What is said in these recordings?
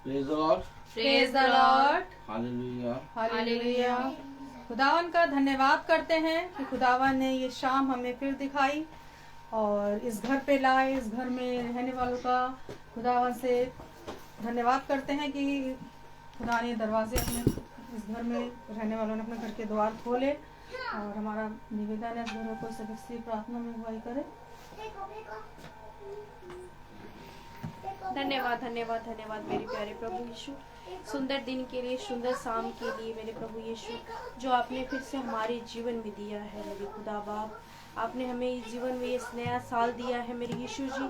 Praise the Lord. Praise the Lord. Hallelujah. Hallelujah. खुदावन का धन्यवाद करते हैं कि खुदावन ने ये शाम हमें फिर दिखाई और इस घर पे लाए। इस घर में रहने वालों का खुदावन से धन्यवाद करते हैं कि खुदा ने दरवाजे अपने इस घर में रहने वालों ने अपने घर के द्वार खोले। और हमारा निवेदन है इस घर को सदस्य प्रार्थना में अगुवाई करे। धन्यवाद धन्यवाद धन्यवाद मेरे प्यारे प्रभु यीशु, सुंदर दिन के लिए, सुंदर शाम के लिए मेरे प्रभु यीशु, जो आपने फिर से हमारे जीवन में दिया है मेरे खुदा बाप। आपने हमें इस जीवन में इस नया साल दिया है मेरे यीशु जी।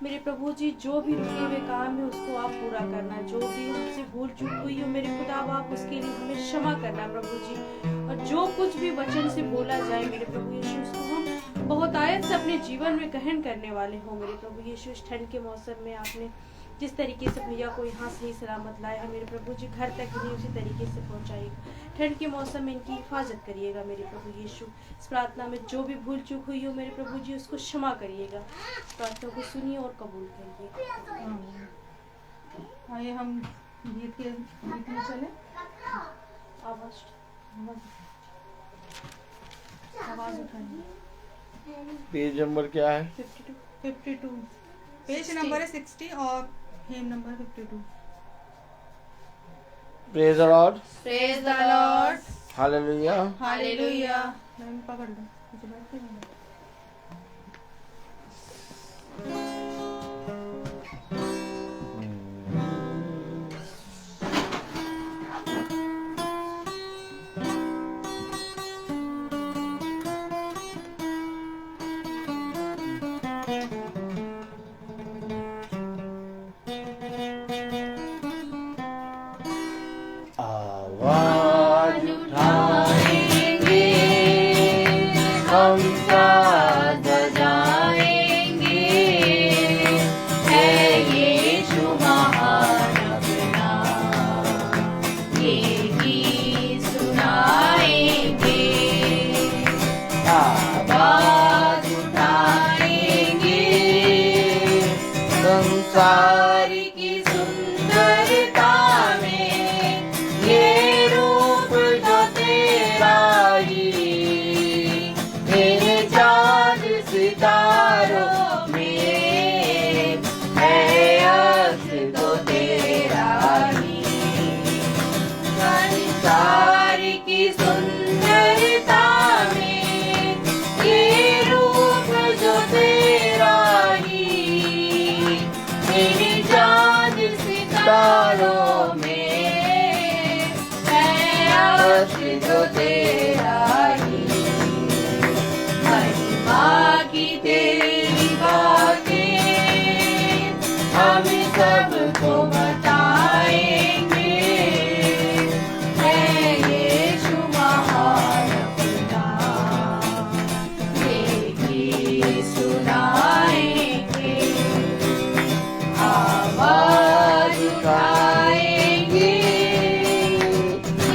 मेरे प्रभु जी, जो भी रुके हुए काम है उसको आप पूरा करना, जो भी हमसे भूल चूक हुई हो मेरे खुदा बाप उसके लिए हमें क्षमा करना प्रभु जी। और जो कुछ भी वचन से बोला जाए मेरे प्रभु यीशु, उसको हम बहुत आयत से अपने जीवन में ग्रहण करने वाले हो मेरे प्रभु यीशु। इस ठंड के मौसम में आपने जिस तरीके से भैया को यहाँ सही सलामत लाया मेरे प्रभु जी, घर तक इन्हें उसी तरीके से पहुँचाइएगा। ठंड के मौसम में इनकी हिफाजत करिएगा मेरे प्रभु यीशु। इस प्रार्थना में जो भी भूल चूक हुई हो मेरे प्रभु जी, उसको क्षमा करिएगा। प्रार्थना को सुनिए और कबूल करिए। आइए हम गीत में चले। आवाज उठाइए। पेज नंबर क्या है? 52। पेज नंबर है 60 और हेम number 52। Praise the Lord. Praise the Lord. Hallelujah. Hallelujah. मैं पकड़ लो, मुझे बैठ के जाना। आवाज उठाएंगे हम, साथ बजाएंगे, है यीशु महान अपना, ये गीत सुनाएंगे। आवाज उठाएंगे संसार की सुंदरता में, ये रूप जो तेरा ही, तेरे चाँद सितारों में, है अक्स तो तेरा ही। संसार की सुंदरता में, ये रूप जो तेरा ही, तेरे चाँद सितारों में, है अक्स जो तेरा ही। महिमा की तेरी बातें हम सबको बताएंगे, है यीशु महान अपना, ये गीत सुनाएंगे। आवाज उठाएंगे,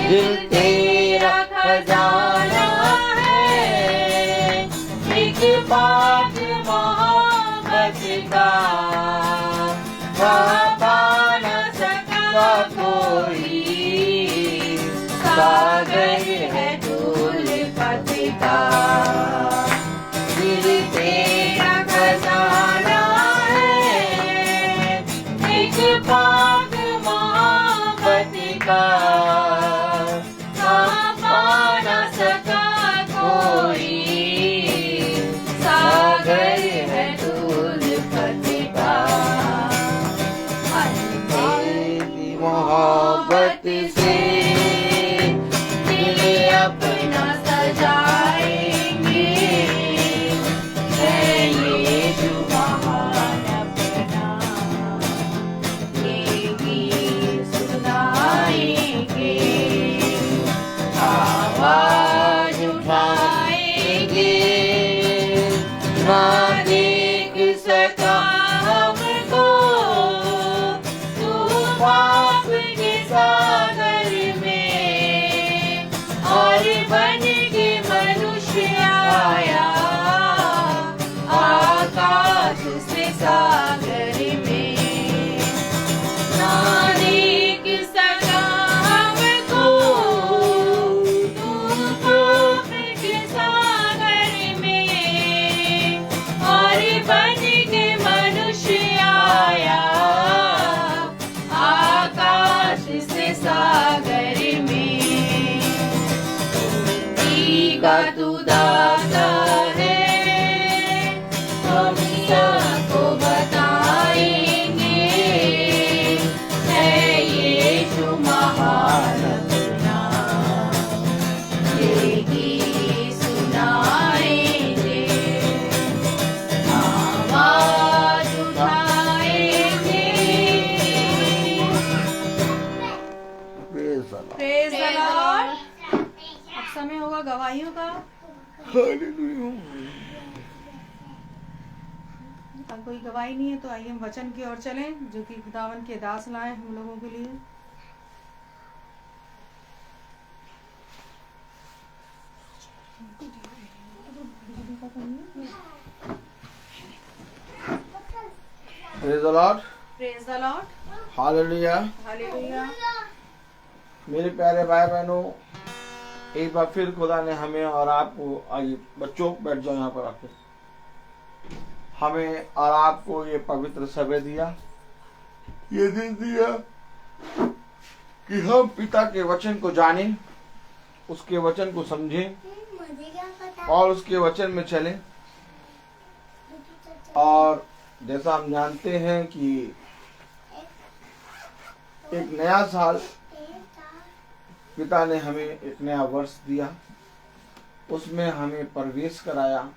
दिल तेरा खजाना है, एक बात मोहब्बत का, वहाँ पा न सका कोई, सागर है उल्फत का। दिल तेरा खजाना है, एक बात मोहब्बत का, वहाँ पा न सका कोई, सागर है उल्फत का। तेरी मोहब्बत से दिल अपना सजाएंगे, है यीशु महान अपना, ये गीत सुनाएंगे। आवाज उठाएंगे, ना देख सका हमको तू पाप के सागर में, और बन के मनुष्य आया आकाश से सागर में। ना अब कोई गवाही नहीं है तो आइए हम वचन की ओर चलें जो कि खुदावन के दास लाए हम लोगों के लिए। Praise the Lord, praise the Lord, hallelujah. Hallelujah. मेरे प्यारे भाई बहनों, एक बार फिर खुदा ने हमें और आपको, आइए बच्चों बैठ जाओ यहाँ पर आके, हमें और आपको ये पवित्र समय दिया, ये दिन दिया कि हम पिता के वचन को जानें, उसके वचन को समझें और उसके वचन में चलें। और जैसा हम जानते हैं कि एक नया साल पिता ने हमें एक नया वर्ष दिया, उसमें हमें प्रवेश कराया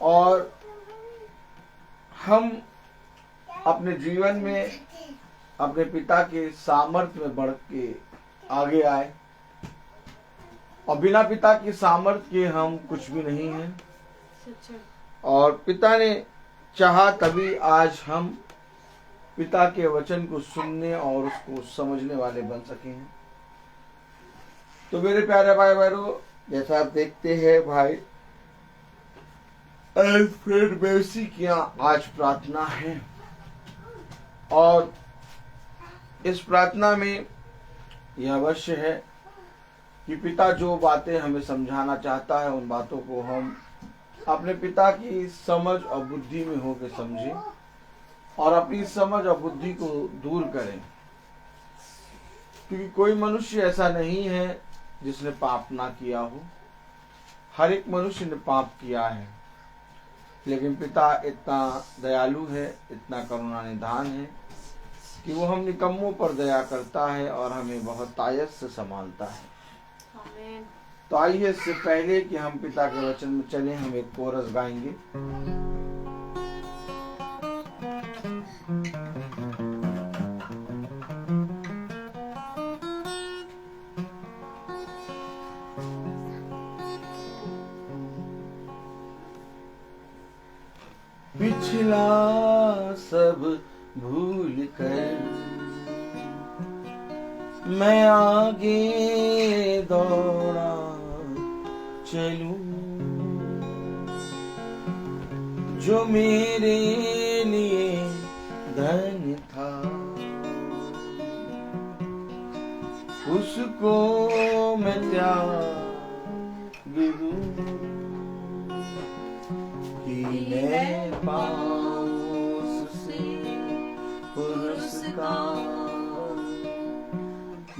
और हम अपने जीवन में अपने पिता के सामर्थ्य में बढ़ के आगे आए। और बिना पिता के सामर्थ्य के हम कुछ भी नहीं हैं। और पिता ने चाहा तभी आज हम पिता के वचन को सुनने और उसको समझने वाले बन सके हैं। तो मेरे प्यारे भाई बहनों, जैसा आप देखते हैं भाई अल्फ्रेड मेसी की आज प्रार्थना है और इस प्रार्थना में यह अवश्य है कि पिता जो बातें हमें समझाना चाहता है उन बातों को हम अपने पिता की समझ और बुद्धि में होकर समझें और अपनी समझ और बुद्धि को दूर करें, क्योंकि कोई मनुष्य ऐसा नहीं है जिसने पाप ना किया हो। हर एक मनुष्य ने पाप किया है, लेकिन पिता इतना दयालु है, इतना करुणा निधान है कि वो हम निकम्मों पर दया करता है और हमें बहुत तायत से संभालता है। आमीन। तो आइए, इससे पहले कि हम पिता के वचन में चलें, हम एक कोरस गाएंगे। पिछला सब भूल कर मैं आगे दौड़ा चलूं, जो मेरे लिए धन था उसको मैं त्याग दूं कि मैं पाऊं उससे पुरस्कार।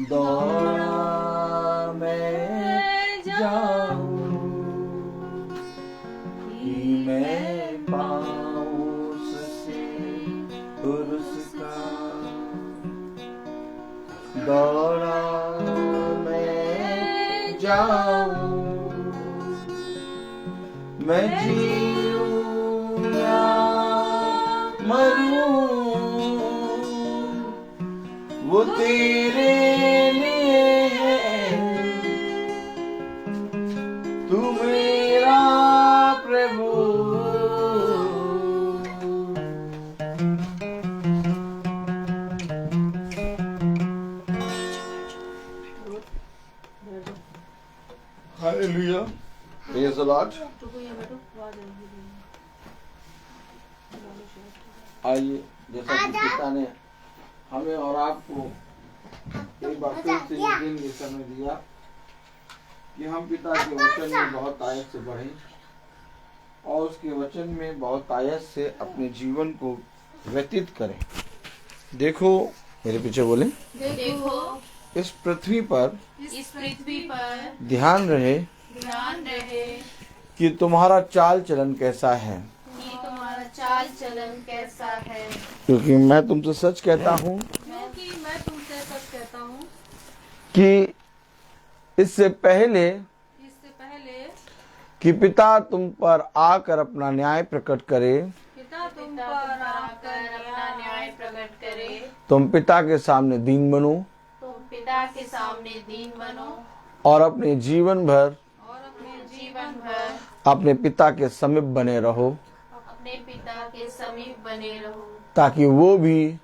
दौड़ा मैं जाऊं कि मैं पाऊं उससे पुरस्कार। दौड़ा मैं जाऊं, मैं जीऊं या मरूं, वो तेरे लिए है, तू मेरा प्रभु। Hallelujah, praise the Lord. आइए, जैसा कि पिता ने हमें और आपको एक बार फिर से ये दिन ये समय दिया कि हम पिता के वचन में बहुत आयत से बढ़ें और उसके वचन में बहुत आयत से अपने जीवन को व्यतीत करें। देखो, मेरे पीछे बोले, देखो इस पृथ्वी पर ध्यान रहे कि तुम्हारा चाल चलन कैसा है, कि तुम्हारा चाल चलन कैसा है, क्योंकि मैं तुमसे सच कहता हूँ कि इससे पहले कि पिता तुम पर आकर अपना न्याय प्रकट करे, पिता तुम पर आकर अपना न्याय प्रकट करे, तुम पिता के सामने दीन बनो तुम पिता के सामने दीन बनो और अपने जीवन भर जीवन भर अपने पिता के समीप बने रहो, अपने पिता के समीप बने रहो, ताकि वो भी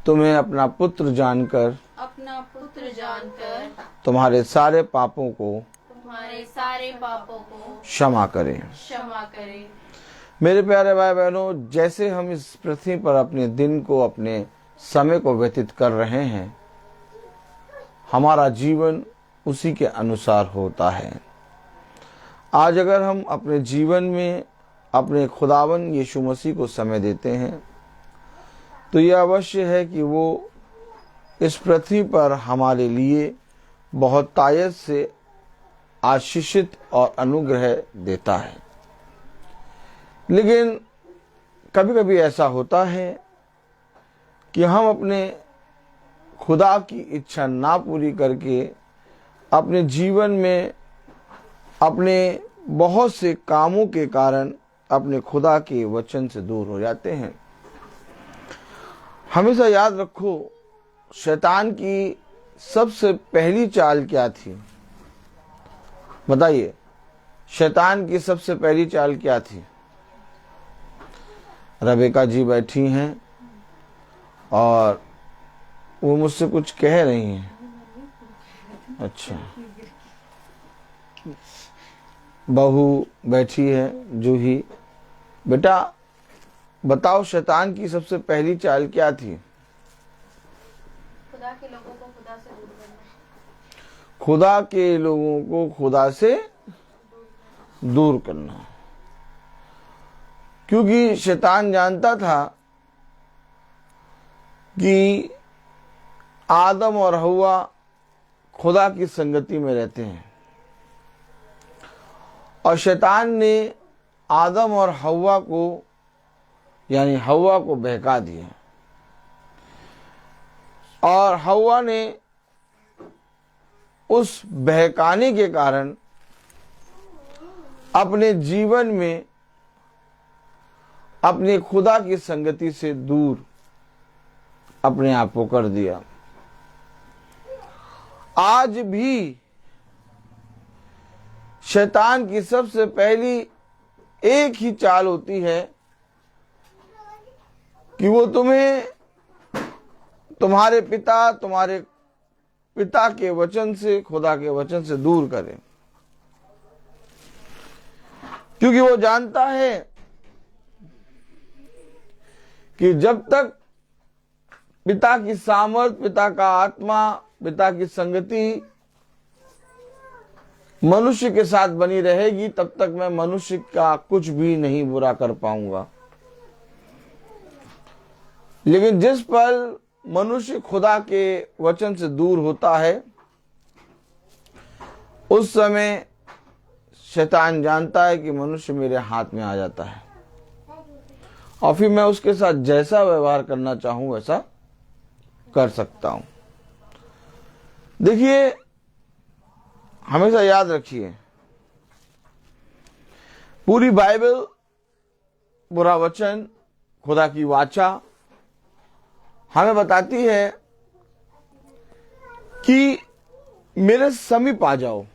तुम्हें अपना पुत्र जानकर अपना पुत्र जानकर तुम्हारे सारे पापों को तुम्हारे सारे पापों को क्षमा करे। क्षमा करे। मेरे प्यारे भाई बहनों, जैसे हम इस पृथ्वी पर अपने दिन को, अपने समय को व्यतीत कर रहे हैं, हमारा जीवन उसी के अनुसार होता है। आज अगर हम अपने जीवन में अपने खुदावन यीशु मसीह को समय देते हैं, तो यह अवश्य है कि वो इस पृथ्वी पर हमारे लिए बहुत तायत से आशीषित और अनुग्रह देता है। लेकिन कभी कभी ऐसा होता है कि हम अपने खुदा की इच्छा ना पूरी करके अपने जीवन में अपने बहुत से कामों के कारण अपने खुदा के वचन से दूर हो जाते हैं। हमेशा याद रखो, शैतान की सबसे पहली चाल क्या थी? बताइए, शैतान की सबसे पहली चाल क्या थी? रेबेका जी बैठी हैं और वो मुझसे कुछ कह रही हैं। अच्छा, बहू बैठी है जूही। बेटा बताओ, शैतान की सबसे पहली चाल क्या थी? खुदा के लोगों को खुदा से दूर करना। खुदा के लोगों को खुदा से दूर करना। क्योंकि शैतान जानता था कि आदम और हव्वा खुदा की संगति में रहते हैं, और शैतान ने आदम और हव्वा को, यानी हव्वा को बहका दिया, और हव्वा ने उस बहकाने के कारण अपने जीवन में अपने खुदा की संगति से दूर अपने आप को कर दिया। आज भी शैतान की सबसे पहली एक ही चाल होती है कि वो तुम्हें तुम्हारे पिता के वचन से, खुदा के वचन से दूर करे। क्योंकि वो जानता है कि जब तक पिता की सामर्थ, पिता का आत्मा, पिता की संगति मनुष्य के साथ बनी रहेगी, तब तक मैं मनुष्य का कुछ भी नहीं बुरा कर पाऊंगा। लेकिन जिस पल मनुष्य खुदा के वचन से दूर होता है, उस समय शैतान जानता है कि मनुष्य मेरे हाथ में आ जाता है, और फिर मैं उसके साथ जैसा व्यवहार करना चाहूं वैसा कर सकता हूं। देखिए, हमेशा याद रखिए, पूरी बाइबल, बुरा वचन, खुदा की वाचा हमें बताती है कि मेरे समीप आ जाओ,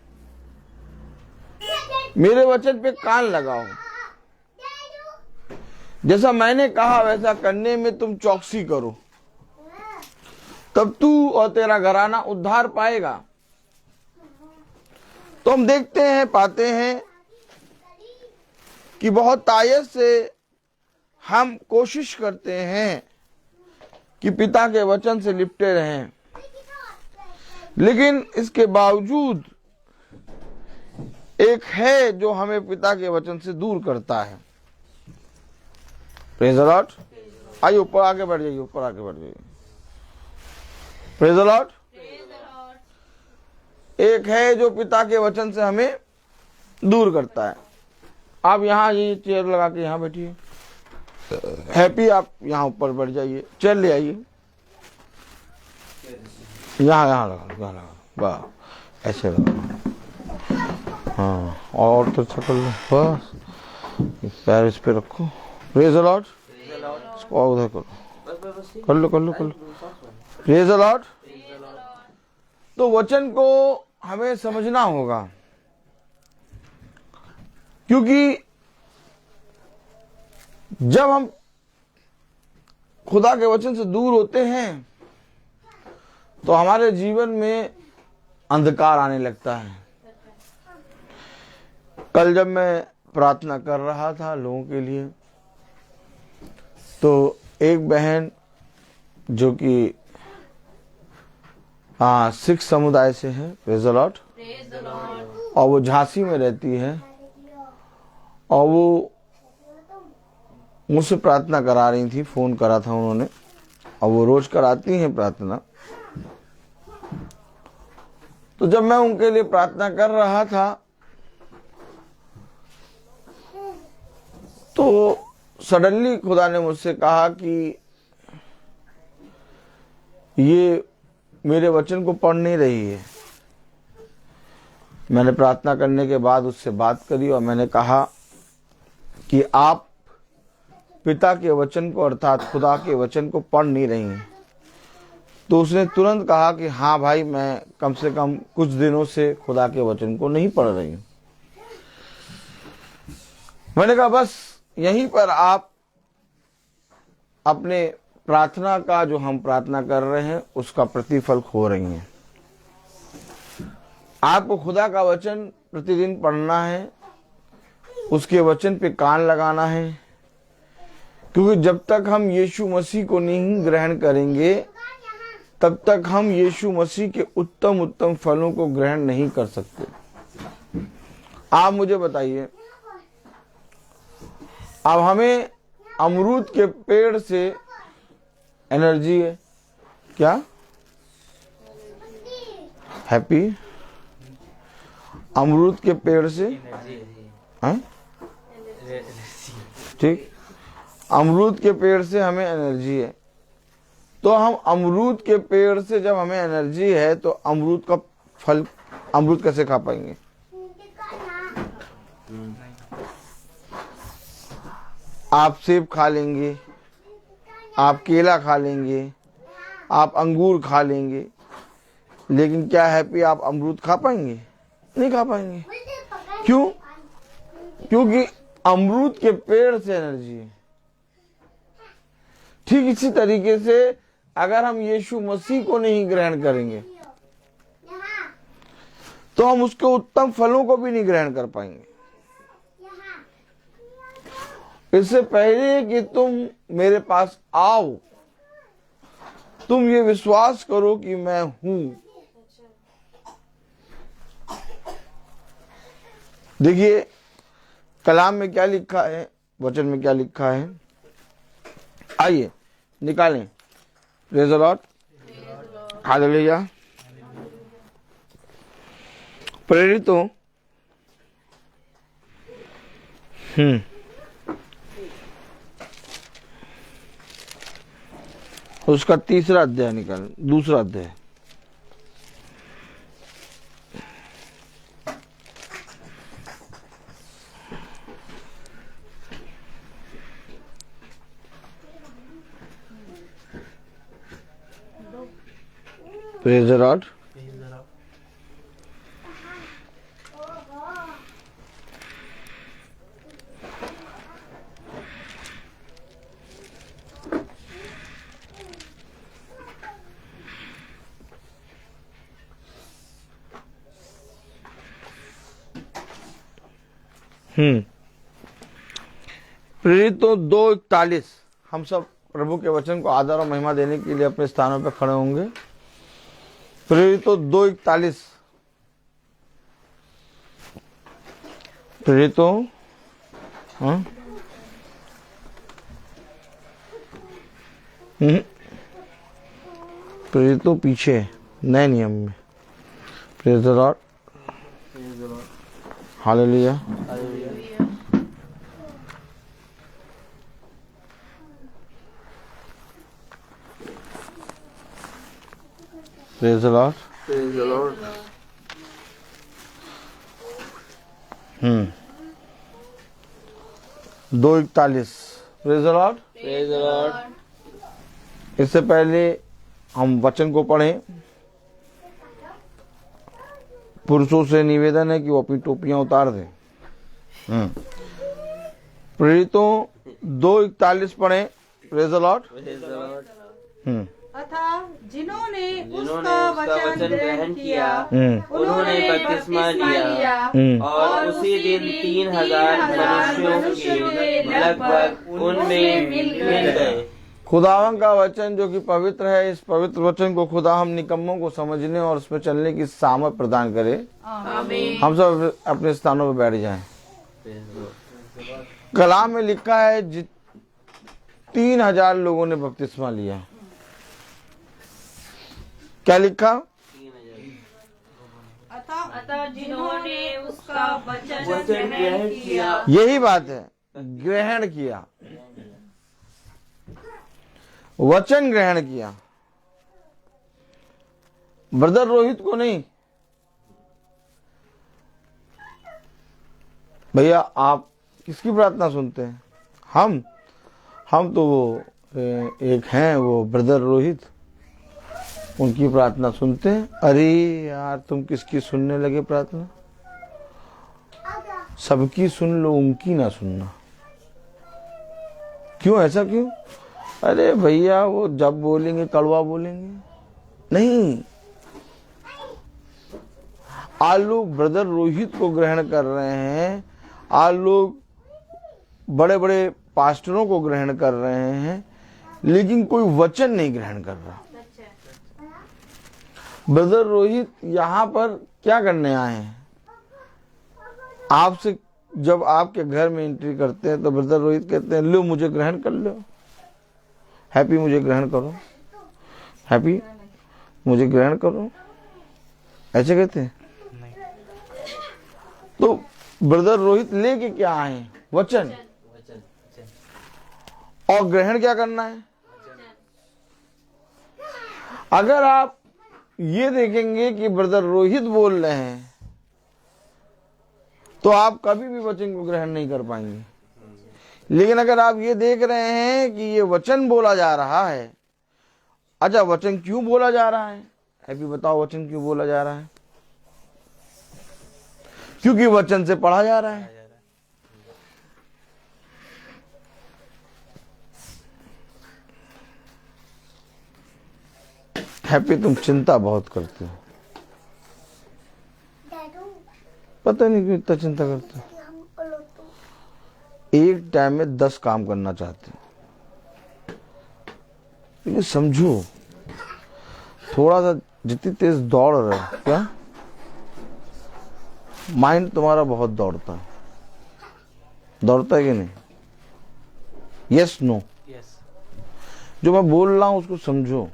मेरे वचन पे कान लगाओ, जैसा मैंने कहा वैसा करने में तुम चौकसी करो, तब तू और तेरा घराना उद्धार पाएगा। तो हम देखते हैं, पाते हैं कि बहुत तायत से हम कोशिश करते हैं कि पिता के वचन से लिपटे रहें, लेकिन इसके बावजूद एक है जो हमें पिता के वचन से दूर करता है। Praise the Lord. आइए ऊपर आगे बढ़ जाइए, ऊपर आगे बढ़ जाइए। Praise the Lord. एक है जो पिता के वचन से हमें दूर करता है। आप यहाँ ये चेयर लगा के यहाँ बैठिए। हैप्पी, आप यहाँ ऊपर बढ़ जाइए, चेयर ले आइए, यहाँ लगा, वाह, ऐसे लगा। हाँ, और तो कर लो, बस पैर इस पे रखो। Praise the Lord. इसको उधर करो, कर लो। Praise the Lord. तो वचन को हमें समझना होगा क्योंकि जब हम खुदा के वचन से दूर होते हैं तो हमारे जीवन में अंधकार आने लगता है। कल जब मैं प्रार्थना कर रहा था लोगों के लिए, तो एक बहन जो कि सिख समुदाय से है, प्रेज़ द लॉर्ड, और वो झांसी में रहती है, और वो मुझसे प्रार्थना करा रही थी, फोन करा था उन्होंने, और वो रोज कराती हैं प्रार्थना। तो जब मैं उनके लिए प्रार्थना कर रहा था तो सडनली खुदा ने मुझसे कहा कि ये मेरे वचन को पढ़ नहीं रही है। मैंने प्रार्थना करने के बाद उससे बात करी और मैंने कहा कि आप पिता के वचन को अर्थात खुदा के वचन को पढ़ नहीं रही हैं। तो उसने तुरंत कहा कि हाँ भाई, मैं कम से कम कुछ दिनों से खुदा के वचन को नहीं पढ़ रही हूं। मैंने कहा बस यहीं पर आप अपने प्रार्थना का, जो हम प्रार्थना कर रहे हैं, उसका प्रतिफल खो रही हैं। आपको खुदा का वचन प्रतिदिन पढ़ना है, उसके वचन पे कान लगाना है, क्योंकि जब तक हम यीशु मसीह को नहीं ग्रहण करेंगे तब तक हम यीशु मसीह के उत्तम उत्तम फलों को ग्रहण नहीं कर सकते। आप मुझे बताइए, अब हमें अमरूद के पेड़ से एनर्जी है क्या? हैप्पी अमरूद के पेड़ से हैं? ठीक, अमरूद के पेड़ से हमें एनर्जी है। तो हम अमरूद के पेड़ से जब हमें एनर्जी है तो अमरूद का फल, अमरूद कैसे खा पाएंगे? आप सेब खा लेंगे, आप केला खा लेंगे, आप अंगूर खा लेंगे, लेकिन क्या हैप्पी आप अमरूद खा पाएंगे? नहीं खा पाएंगे। क्यों? क्योंकि अमरूद के पेड़ से एनर्जी है। ठीक इसी तरीके से अगर हम यीशु मसीह को नहीं ग्रहण करेंगे तो हम उसके उत्तम फलों को भी नहीं ग्रहण कर पाएंगे। इससे पहले कि तुम मेरे पास आओ, तुम ये विश्वास करो कि मैं हूं। देखिए कलाम में क्या लिखा है, वचन में क्या लिखा है, आइए निकालें। Praise the Lord, hallelujah. प्रेरितों उसका तीसरा अध्याय निकाल, दूसरा अध्याय। Praise the Lord. प्रेरितों 2:41। हम सब प्रभु के वचन को आदर और महिमा देने के लिए अपने स्थानों पर खड़े होंगे। प्रेरितों 2:41। प्रेरितों प्रेरितों पीछे नए नियम में। Praise the Lord, hallelujah. Praise the Lord, praise the Lord. 2:41। Praise the Lord, praise the Lord. इससे पहले हम वचन को पढ़ें। पुरुषों से निवेदन है कि वो अपनी टोपियां उतार दें। प्रेरितों 2:41 पढ़े। Praise the Lord. अतः जिन्होंने उसका वचन ग्रहण किया उन्होंने बपतिस्मा लिया और उसी दिन 3,000 मनुष्यों के लगभग उनमें मिल गए। खुदावन का वचन जो कि पवित्र है, इस पवित्र वचन को खुदा हम निकम्मों को समझने और उसमें चलने की सामर्थ प्रदान करे। आमीन। हम सब अपने स्थानों पर बैठ जाएं। कलाम में लिखा है 3,000 लोगों ने बपतिस्मा लिया। क्या लिखा? अतः जिन्होंने उसका वचन ग्रहण किया। यही बात है, ग्रहण किया, वचन ग्रहण किया। ब्रदर रोहित को नहीं। भैया आप किसकी प्रार्थना सुनते हैं? हम तो वो एक हैं, वो ब्रदर रोहित, उनकी प्रार्थना सुनते हैं। अरे यार तुम किसकी सुनने लगे प्रार्थना? सबकी सुन लो, उनकी ना सुनना। क्यों, ऐसा क्यों? अरे भैया वो जब बोलेंगे कड़वा बोलेंगे नहीं। आप लोग ब्रदर रोहित को ग्रहण कर रहे हैं, आप लोग बड़े बड़े पास्टरों को ग्रहण कर रहे हैं, लेकिन कोई वचन नहीं ग्रहण कर रहा। ब्रदर रोहित यहाँ पर क्या करने आए हैं? आपसे जब आपके घर में एंट्री करते हैं तो ब्रदर रोहित कहते हैं लो मुझे ग्रहण कर लो, हैप्पी मुझे ग्रहण करो, हैप्पी मुझे ग्रहण करो, ऐसे कहते हैं। तो ब्रदर रोहित लेके क्या आए? वचन। और ग्रहण क्या करना है? अगर आप ये देखेंगे कि ब्रदर रोहित बोल रहे हैं तो आप कभी भी वचन को ग्रहण नहीं कर पाएंगे। लेकिन अगर आप ये देख रहे हैं कि ये वचन बोला जा रहा है, अच्छा वचन क्यों बोला जा रहा है? हैप्पी बताओ वचन क्यों बोला जा रहा है? क्योंकि वचन से पढ़ा जा रहा है। हैप्पी तुम चिंता बहुत करते हो, पता नहीं क्यों इतना चिंता करते हो। एक टाइम में 10 काम करना चाहते हो, लेकिन समझो थोड़ा सा जितनी तेज दौड़ रहे हो, क्या माइंड तुम्हारा बहुत दौड़ता है, दौड़ता है कि नहीं? Yes no? जो मैं बोल रहा हूं उसको समझो।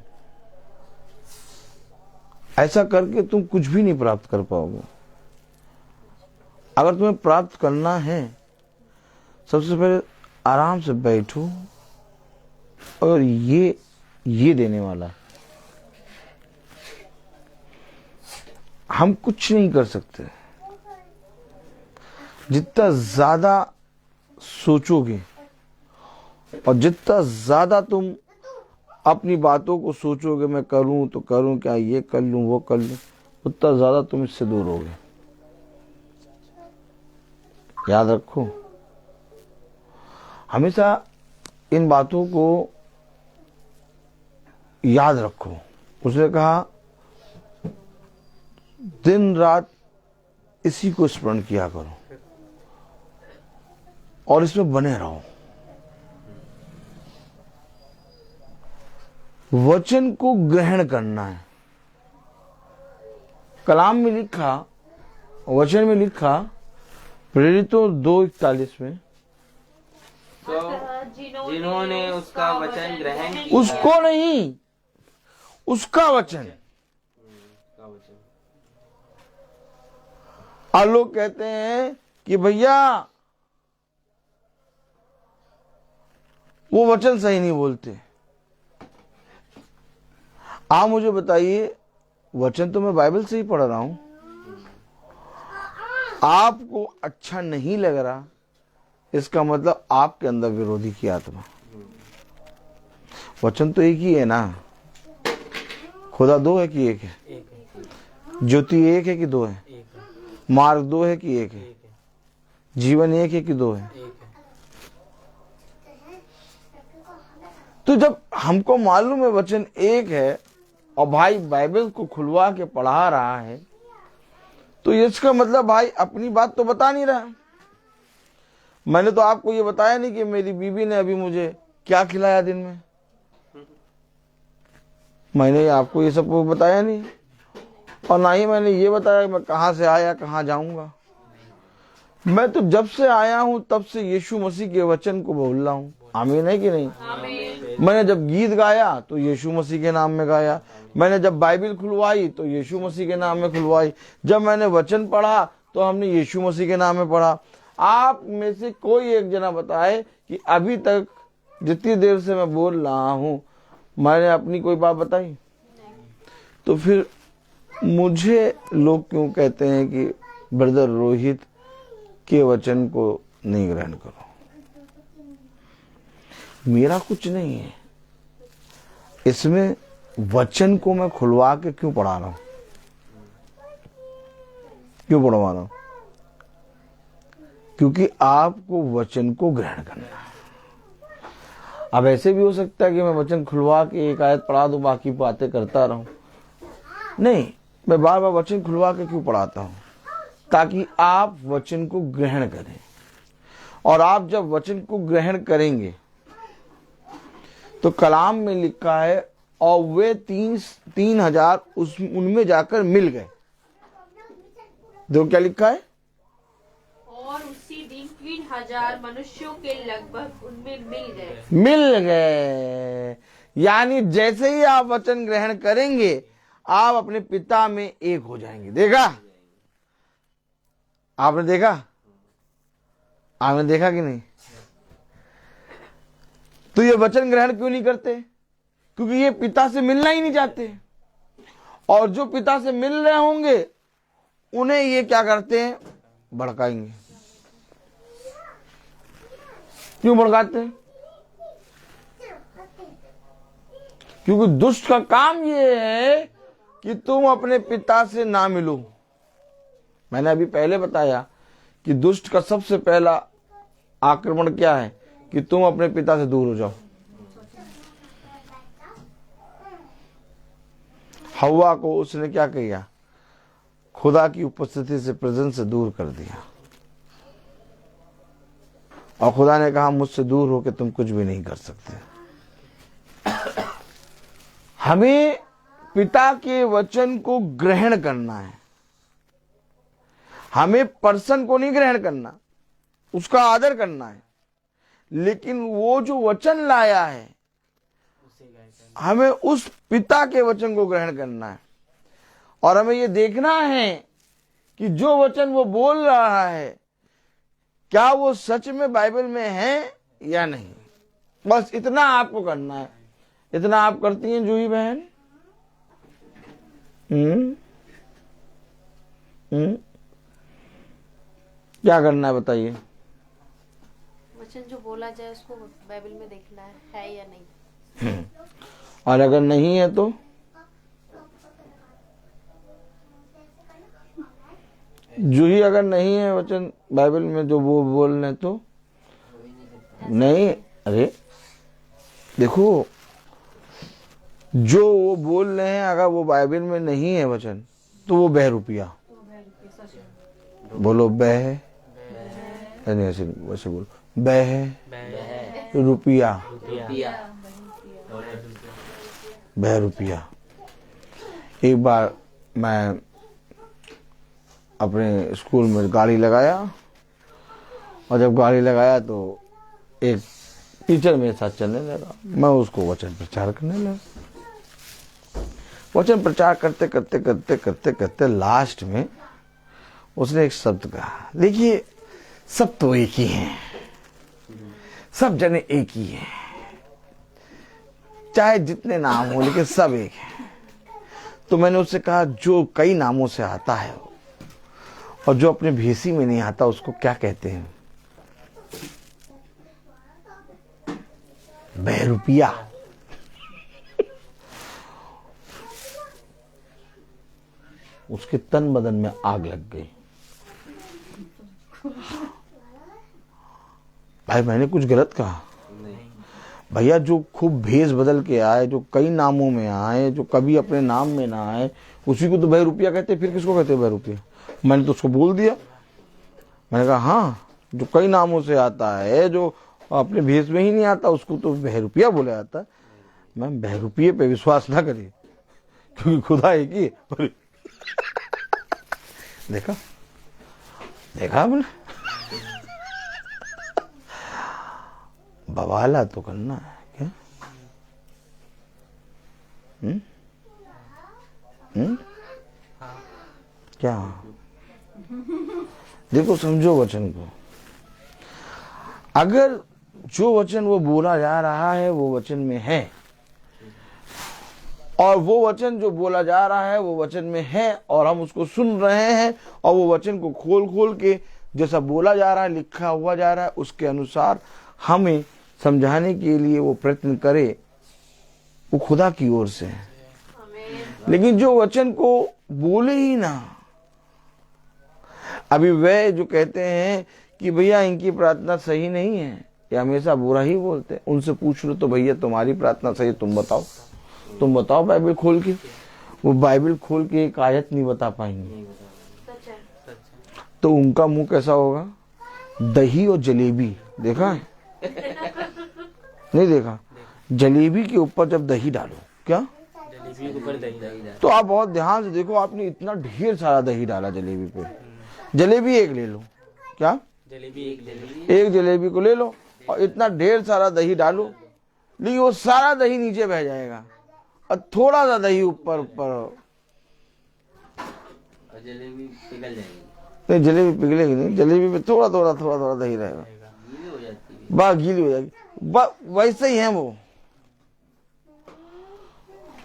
ऐसा करके तुम कुछ भी नहीं प्राप्त कर पाओगे। अगर तुम्हें प्राप्त करना है, सबसे पहले आराम से बैठो और ये देने वाला है। हम कुछ नहीं कर सकते। जितना ज्यादा सोचोगे और जितना ज्यादा तुम अपनी बातों को सोचोगे, मैं करूं तो करूं क्या, ये कर लूं वो कर लूं, उतना ज्यादा तुम इससे दूर होगे। याद रखो, हमेशा इन बातों को याद रखो। उसने कहा दिन रात इसी को स्मरण किया करो और इसमें बने रहो। वचन को ग्रहण करना है। कलाम में लिखा, वचन में लिखा, प्रेरितों 2:41 में, तो जिन्होंने उसका वचन ग्रहण किया। उसको नहीं, उसका वचन। और लोग कहते हैं कि भैया वो वचन सही नहीं बोलते। आप मुझे बताइए, वचन तो मैं बाइबल से ही पढ़ रहा हूं, आपको अच्छा नहीं लग रहा, इसका मतलब आपके अंदर विरोधी की आत्मा। वचन तो एक ही है ना। खुदा 2 है कि 1 है? ज्योति 1 है कि 2 है? मार्ग 2 है कि 1 है? जीवन एक है कि दो है? तो जब हमको मालूम है वचन एक है और भाई बाइबल को खुलवा के पढ़ा रहा है, तो इसका मतलब भाई अपनी बात तो बता नहीं रहा। मैंने तो आपको ये बताया नहीं कि मेरी बीवी ने अभी मुझे क्या खिलाया दिन में। मैंने आपको ये सब बताया नहीं, और ना ही मैंने ये बताया मैं कहाँ से आया कहाँ जाऊंगा। मैं तो जब से आया हूं तब से यीशु मसीह के वचन को बोल रहा हूं। आमीन है कि नहीं? मैंने जब गीत गाया तो यीशु मसीह के नाम में गाया। मैंने जब बाइबल खुलवाई तो यीशु मसीह के नाम में खुलवाई। जब मैंने वचन पढ़ा तो हमने यीशु मसीह के नाम में पढ़ा। आप में से कोई एक जना बताए कि अभी तक जितनी देर से मैं बोल रहा हूं मैंने अपनी कोई बात बताई? तो फिर मुझे लोग क्यों कहते हैं कि ब्रदर रोहित के वचन को नहीं ग्रहण करो? मेरा कुछ नहीं है इसमें। वचन को मैं खुलवा के क्यों पढ़ा रहा हूं? क्यों पढ़वा रहा हूं? क्योंकि आपको वचन को ग्रहण करना है। अब ऐसे भी हो सकता है कि मैं वचन खुलवा के एक आयत पढ़ा दूं, बाकी बातें करता रहूं। नहीं, मैं बार बार वचन खुलवा के क्यों पढ़ाता हूं? ताकि आप वचन को ग्रहण करें। और आप जब वचन को ग्रहण करेंगे तो कलाम में लिखा है और वे 3,000 उनमें जाकर मिल गए। देखो क्या लिखा है, और उसी दिन 3,000 मनुष्यों के लगभग उनमें मिल गए। यानी जैसे ही आप वचन ग्रहण करेंगे आप अपने पिता में एक हो जाएंगे। देखा? आपने देखा? आपने देखा कि नहीं? तो ये वचन ग्रहण क्यों नहीं करते? क्योंकि ये पिता से मिलना ही नहीं चाहते। और जो पिता से मिल रहे होंगे उन्हें ये क्या करते हैं? भड़काएंगे। क्यों भड़काते हैं? क्योंकि दुष्ट का काम ये है कि तुम अपने पिता से ना मिलो। मैंने अभी पहले बताया कि दुष्ट का सबसे पहला आक्रमण क्या है? कि तुम अपने पिता से दूर हो जाओ। हव्वा को उसने क्या किया? खुदा की उपस्थिति से, प्रेजेंस से दूर कर दिया। और खुदा ने कहा मुझसे दूर होकर तुम कुछ भी नहीं कर सकते। हमें पिता के वचन को ग्रहण करना है। हमें पर्सन को नहीं ग्रहण करना, उसका आदर करना है, लेकिन वो जो वचन लाया है हमें उस पिता के वचन को ग्रहण करना है। और हमें ये देखना है कि जो वचन वो बोल रहा है क्या वो सच में बाइबल में है या नहीं। बस इतना आपको करना है। इतना आप करती हैं जूही बहन? क्या करना है बताइए? वचन जो बोला जाए उसको बाइबल में देखना है या नहीं। और अगर नहीं है तो जूही अगर नहीं है वचन बाइबल में जो वो बोल रहे तो नहीं। अरे देखो, जो वो बोल रहे हैं अगर वो बाइबल में नहीं है वचन तो वो बहरूपिया। बोलो बह, नहीं ऐसे वैसे बोलो बह रुपया, बहरूपिया। एक बार मैं अपने स्कूल में गाड़ी लगाया और जब गाड़ी लगाया तो एक टीचर मेरे साथ चलने लगा। मैं उसको वचन प्रचार करने लगा। वचन प्रचार करते करते करते करते करते लास्ट में उसने एक शब्द कहा, देखिए सब तो एक ही हैं, सब जने एक ही हैं, चाहे जितने नाम हो लेकिन सब एक है। तो मैंने उससे कहा जो कई नामों से आता है और जो अपने भेसी में नहीं आता उसको क्या कहते हैं? बहरूपिया। उसके तन बदन में आग लग गई। भाई मैंने कुछ गलत कहा? भैया जो खूब भेष बदल के आए, जो कई नामों में आए, जो कभी अपने नाम में ना आए, उसी को तो बहरूपिया कहते। फिर किसको कहते बहरूपिया? मैंने तो उसको बोल दिया। मैंने कहा हाँ, जो कई नामों से आता है, जो अपने भेष में ही नहीं आता, उसको तो बहरूपिया बोला जाता है। मैं बहरूपिये पे विश्वास ना करिए, क्योंकि खुदा एक ही है। देखा देखा आपने? बवाला तो करना है क्या? क्या? देखो, समझो वचन को। अगर जो वचन वो बोला जा रहा है वो वचन में है, और वो वचन जो बोला जा रहा है वो वचन में है, और हम उसको सुन रहे हैं, और वो वचन को खोल खोल के जैसा बोला जा रहा है, लिखा हुआ जा रहा है, उसके अनुसार हमें समझाने के लिए वो प्रयत्न करे, वो खुदा की ओर से है। लेकिन जो वचन को बोले ही ना, अभी वे जो कहते हैं कि भैया इनकी प्रार्थना सही नहीं है, ये हमेशा बुरा ही बोलते हैं, उनसे पूछ लो तो भैया तुम्हारी प्रार्थना सही है, तुम बताओ बाइबल खोल के। वो बाइबल खोल के एक आयत नहीं बता पाएंगे, तो उनका मुंह कैसा होगा? दही और जलेबी देखा है? नहीं देखा? जलेबी के ऊपर जब दही डालो, क्या जलेबी के ऊपर दही डालो, तो आप बहुत ध्यान से देखो, आपने इतना ढेर सारा दही डाला जलेबी पे। जलेबी एक ले लो, क्या एक जलेबी को ले लो और इतना ढेर सारा दही डालो, लेकिन वो सारा दही नीचे बह जाएगा और थोड़ा सा दही ऊपर और जलेबी पिघल जाएगी। नहीं, जलेबी पिघलेगी नहीं, जलेबी पे थोड़ा थोड़ा दही रहेगा, गीली हो जाती है, बस गीली हो जाएगी। वैसे ही है वो,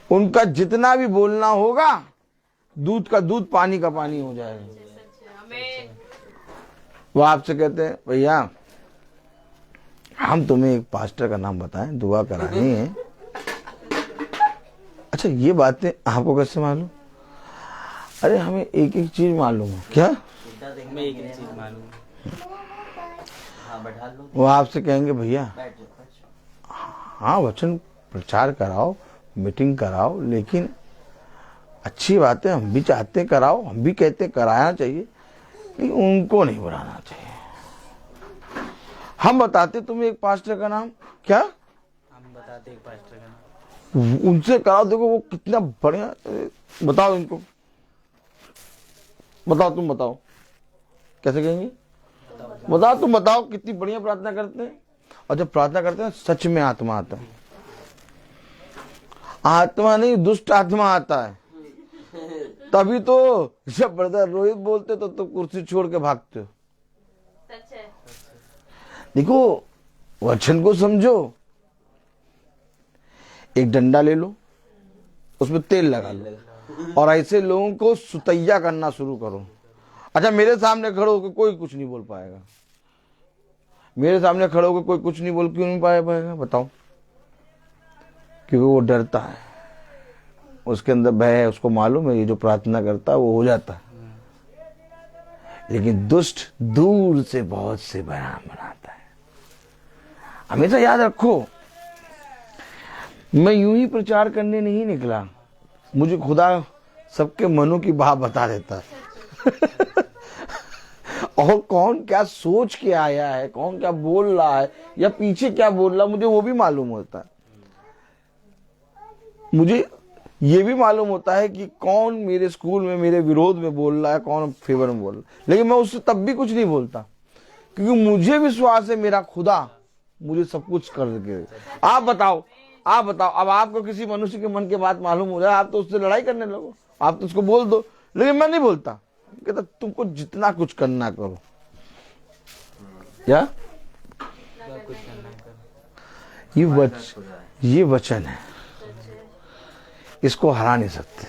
उनका जितना भी बोलना होगा, दूध का दूध, पानी का पानी हो जाएगा। वो आपसे कहते हैं भैया हम तुम्हें एक पास्टर का नाम बताएं, दुआ करानी है। अच्छा, ये बातें आपको कैसे मालूम? अरे हमें एक एक चीज मालूम है। क्या? मैं एक चीज मालूम। हाँ, बैठा लो। वो आपसे कहेंगे भैया हाँ वचन प्रचार कराओ, मीटिंग कराओ, लेकिन अच्छी बातें हम भी चाहते कराओ, हम भी कहते कराना चाहिए, लेकिन उनको नहीं बुलाना चाहिए। हम बताते तुम्हें एक पास्टर का नाम, क्या हम बताते एक पास्टर का नाम, उनसे कराओ, देखो वो कितना बढ़िया। बताओ इनको, बताओ, तुम बताओ, कैसे कहेंगे? बताओ, तुम बताओ कितनी बढ़िया प्रार्थना करते हैं। और जब प्रार्थना करते हैं सच में आत्मा आता है, आत्मा नहीं दुष्ट आत्मा आता है। तभी तो जब ब्रदर रोहित बोलते तो कुर्सी छोड़ के भागते हो। देखो, वचन को समझो। एक डंडा ले लो, उसमें तेल लगा लो और ऐसे लोगों को सुतैया करना शुरू करो। अच्छा, मेरे सामने खड़े होकर कोई कुछ नहीं बोल पाएगा, मेरे सामने खड़े होकर कोई कुछ नहीं बोल, क्यों नहीं पाएगा बताओ? क्योंकि वो डरता है, उसके अंदर भय है, उसको मालूम है ये जो प्रार्थना करता है वो हो जाता है। लेकिन दुष्ट दूर से बहुत से बयान बनाता है। हमेशा याद रखो, मैं यूं ही प्रचार करने नहीं निकला, मुझे खुदा सबके मनों की बात बता देता है। और कौन क्या सोच के आया है, कौन क्या बोल रहा है, या पीछे क्या बोल रहा है, मुझे वो भी मालूम होता है। मुझे ये भी मालूम होता है कि कौन मेरे स्कूल में मेरे विरोध में बोल रहा है, कौन फेवर में बोल रहा है। लेकिन मैं उससे तब भी कुछ नहीं बोलता, क्योंकि मुझे विश्वास है मेरा खुदा मुझे सब कुछ कर के। आप बताओ, अब आपको किसी मनुष्य के मन की बात मालूम हो जाए, आप तो उससे लड़ाई करने लगो, आप तो उसको बोल दो। लेकिन मैं नहीं बोलता, कहता तुमको जितना कुछ करना करो। क्या? ये वचन है, इसको हरा नहीं सकते।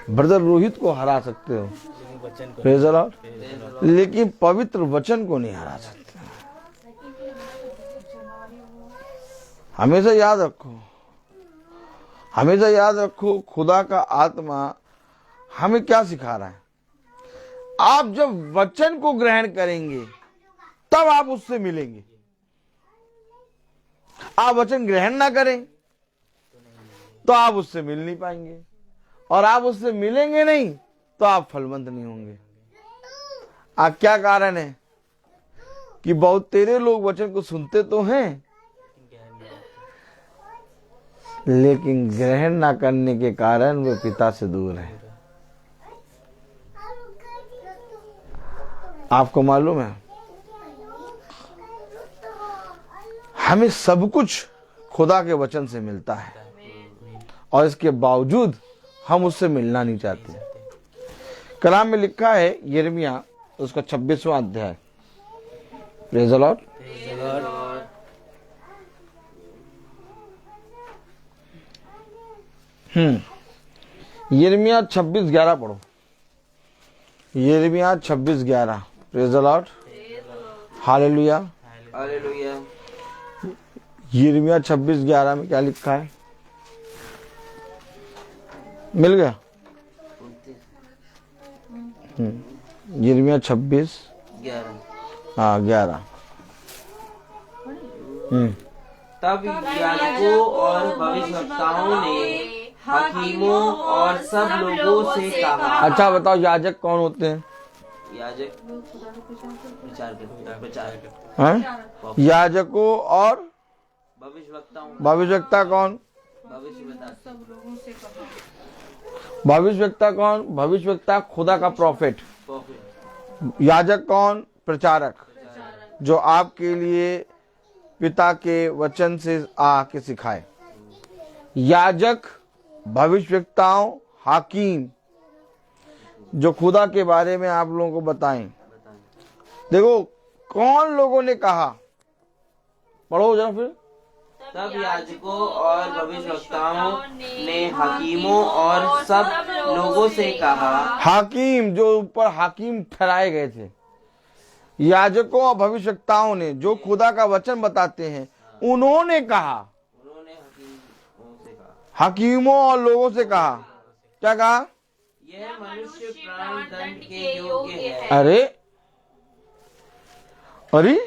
ब्रदर रोहित को हरा सकते हो, प्रेज़ द लॉर्ड, लेकिन पवित्र वचन को नहीं हरा सकते। हमेशा याद रखो, हमेशा याद रखो, खुदा का आत्मा हमें क्या सिखा रहा है। आप जब वचन को ग्रहण करेंगे तब आप उससे मिलेंगे। आप वचन ग्रहण ना करें तो आप उससे मिल नहीं पाएंगे, और आप उससे मिलेंगे नहीं तो आप फलवंत नहीं होंगे। आप क्या कारण है कि बहुत तेरे लोग वचन को सुनते तो हैं लेकिन ग्रहण ना करने के कारण वे पिता से दूर हैं। आपको मालूम है हमें सब कुछ खुदा के वचन से मिलता है और इसके बावजूद हम उससे मिलना नहीं चाहते। कलाम में लिखा है यिर्मयाह उसका 26वां अध्याय। Praise the Lord. यिर्मयाह 26:11 पढ़ो। यिर्मयाह 26:11। Praise the Lord. Hallelujah. Hallelujah. यिर्मयाह 26:11 में क्या लिखा है? मिल गया? यिर्मयाह 26:11। हाँ 11। तब याजकों और भविष्यवक्ताओं ने हकीमों और सब लोगों से कहा। अच्छा बताओ याजक कौन होते हैं? याजक प्रचार हैं? याजकों और भविष्यवक्ता कौन? भविष्यवक्ता कौन? भविष्यवक्ता खुदा का प्रॉफिट। याजक कौन? प्रचारक, जो आपके लिए पिता के वचन से आके सिखाए। याजक, भविष्यवक्ताओं, हाकिम, जो खुदा के बारे में आप लोगों को बताएं। देखो कौन लोगों ने कहा, पढ़ो जरा फिर। तब याजकों और भविष्यवक्ताओं ने हकीमों और सब लोगों से कहा। हाकिम, जो ऊपर हाकिम ठहराए गए थे, याजकों और भविष्यवक्ताओं ने जो खुदा का वचन बताते हैं, उन्होंने कहा। हकीमों और लोगों से कहा। क्या कहा? यह मनुष्य प्राण दंड के योग्य है। अरे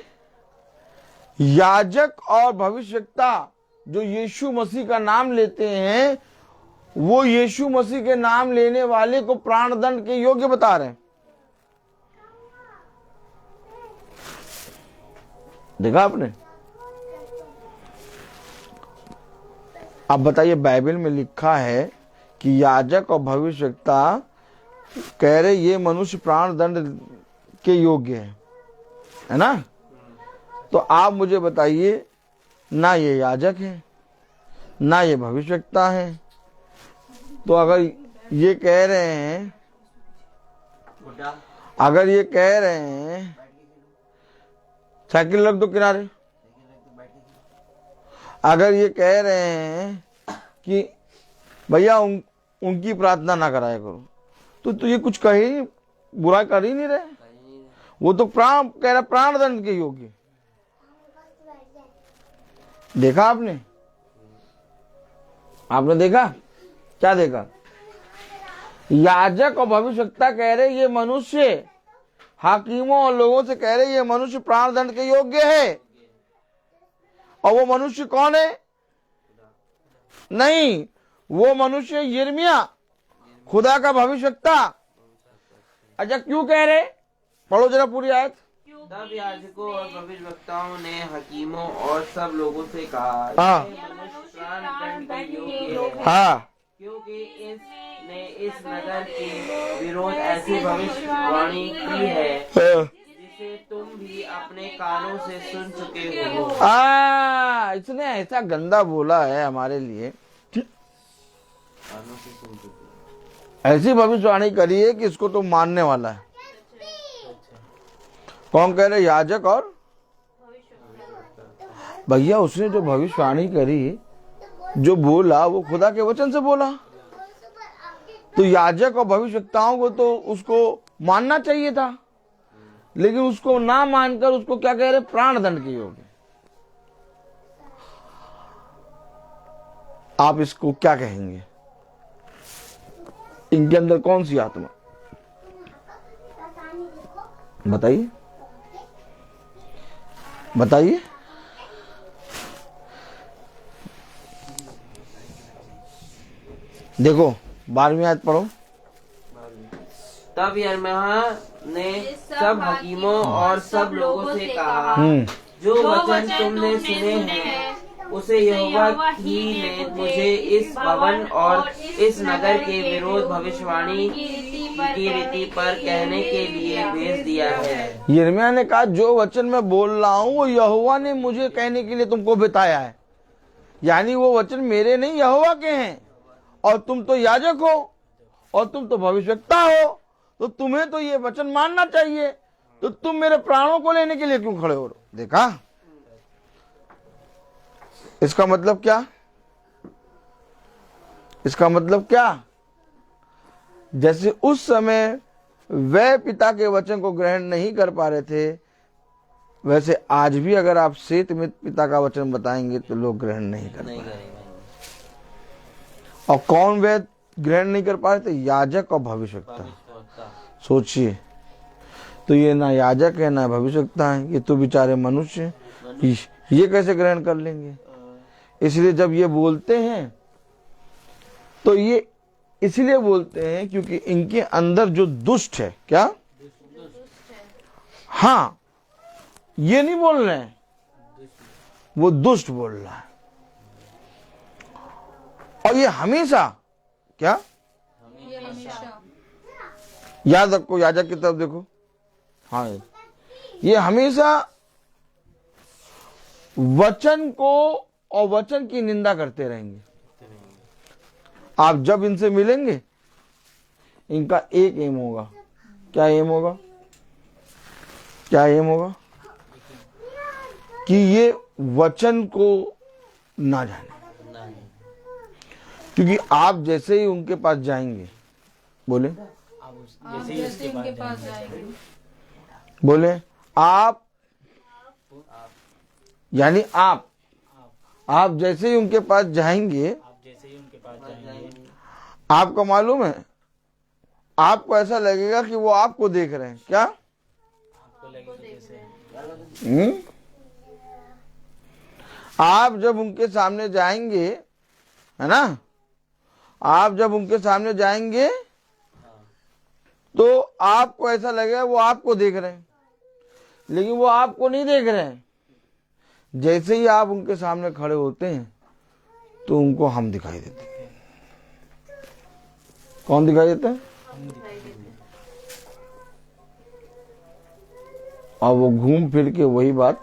याजक और भविष्यवक्ता जो यीशु मसीह का नाम लेते हैं, वो यीशु मसीह के नाम लेने वाले को प्राण दंड के योग्य बता रहे हैं। देखा आपने? अब बताइए, बाइबल में लिखा है कि याजक और भविष्यवक्ता कह रहे ये मनुष्य प्राण दंड के योग्य है ना? तो आप मुझे बताइए, ना ये याजक है ना ये भविष्यवक्ता है, तो अगर ये कह रहे हैं, साइकिल रख दो किनारे, अगर ये कह रहे हैं कि भैया उनकी प्रार्थना ना कराया करो, तो ये कुछ कहीं बुरा कर ही नहीं रहे। वो तो कह रहा प्राण दंड के योग्य। देखा आपने देखा? क्या देखा? याजक और भविष्यवक्ता कह रहे ये मनुष्य, हाकिमों और लोगों से कह रहे ये मनुष्य प्राण दंड के योग्य है। और वो मनुष्य कौन है? नहीं, वो मनुष्य यिर्मयाह, खुदा का भविष्यवक्ता। अच्छा क्यों कह रहे? पढ़ो जरा पूरी आयत। तब याजकों और भविष्यवक्ताओं ने हकीमों और सब लोगों से कहा। हाँ। यह मनुष्य प्राण दंड के योग्य है। हाँ, क्योंकि इसने इस नगर के विरोध ऐसी भविष्यवाणी की है जिसे तुम भी अपने कानों से सुन चुके हो। इसने ऐसा गंदा बोला है हमारे लिए, कानों से सुन चुके। ऐसी भविष्यवाणी करी है कि इसको तो मानने वाला है। कौन कह रहे? याजक और भैया, उसने जो भविष्यवाणी करी, जो बोला, वो खुदा के वचन से बोला। तो याजक और भविष्यवक्ताओं को तो उसको मानना चाहिए था, लेकिन उसको ना मानकर उसको क्या कह रहे? प्राण दंड के योग्य। आप इसको क्या कहेंगे? इनके अंदर कौन सी आत्मा? बताइए। देखो 12वीं आयत पढ़ो। तब यिर्मयाह ने सब हकीमों और सब लोगों से कहा, जो वचन तुमने सुने हैं उसे यहोवा ही ने मुझे इस भवन और इस नगर के विरोध भविष्यवाणी की रीति पर कहने के लिए भेज दिया है। यिर्मयाह ने कहा जो वचन मैं बोल रहा हूँ वो यहोवा ने मुझे कहने के लिए तुमको बताया है। यानी वो वचन मेरे नहीं यहोवा के हैं। और तुम तो याजक हो और तुम तो भविष्यवक्ता हो, तो तुम्हें तो ये वचन मानना चाहिए। तो तुम मेरे प्राणों को लेने के लिए क्यों खड़े हो? देखा इसका मतलब क्या? इसका मतलब क्या? जैसे उस समय वे पिता के वचन को ग्रहण नहीं कर पा रहे थे, वैसे आज भी अगर आप सेत में पिता का वचन बताएंगे तो लोग ग्रहण नहीं कर पाएंगे। और कौन वे ग्रहण नहीं कर पा रहे थे? याजक और भविष्यवक्ता। सोचिए, तो ये ना याजक है ना भविष्यवक्ता है, ये तो बेचारे मनुष्य हैं। ये कैसे ग्रहण कर लेंगे? इसलिए जब ये बोलते हैं तो ये इसलिए बोलते हैं क्योंकि इनके अंदर जो दुष्ट है, क्या? हाँ, ये नहीं बोल रहे हैं, वो दुष्ट बोल रहा है। और ये हमेशा क्या? याद रखो, याजक की तरफ देखो। हाँ, ये हमेशा वचन को और वचन की निंदा करते रहेंगे। आप जब इनसे मिलेंगे, इनका एक एम होगा। क्या एम होगा? क्या एम होगा? कि ये वचन को ना जाने। क्योंकि आप जैसे ही उनके पास जाएंगे, बोले जैसे उनके पास जाएंगे, बोले आप, यानी आप जैसे ही उनके पास जाएंगे, आपको मालूम है, आपको ऐसा लगेगा कि वो आपको देख रहे हैं। क्या? आप जब उनके सामने जाएंगे, है ना, आप जब उनके सामने जाएंगे तो आपको ऐसा लगेगा वो आपको देख रहे हैं, लेकिन वो आपको नहीं देख रहे हैं। जैसे ही आप उनके सामने खड़े होते हैं तो उनको हम दिखाई देते हैं। कौन दिखाई देता है? और वो घूम फिर के वही बात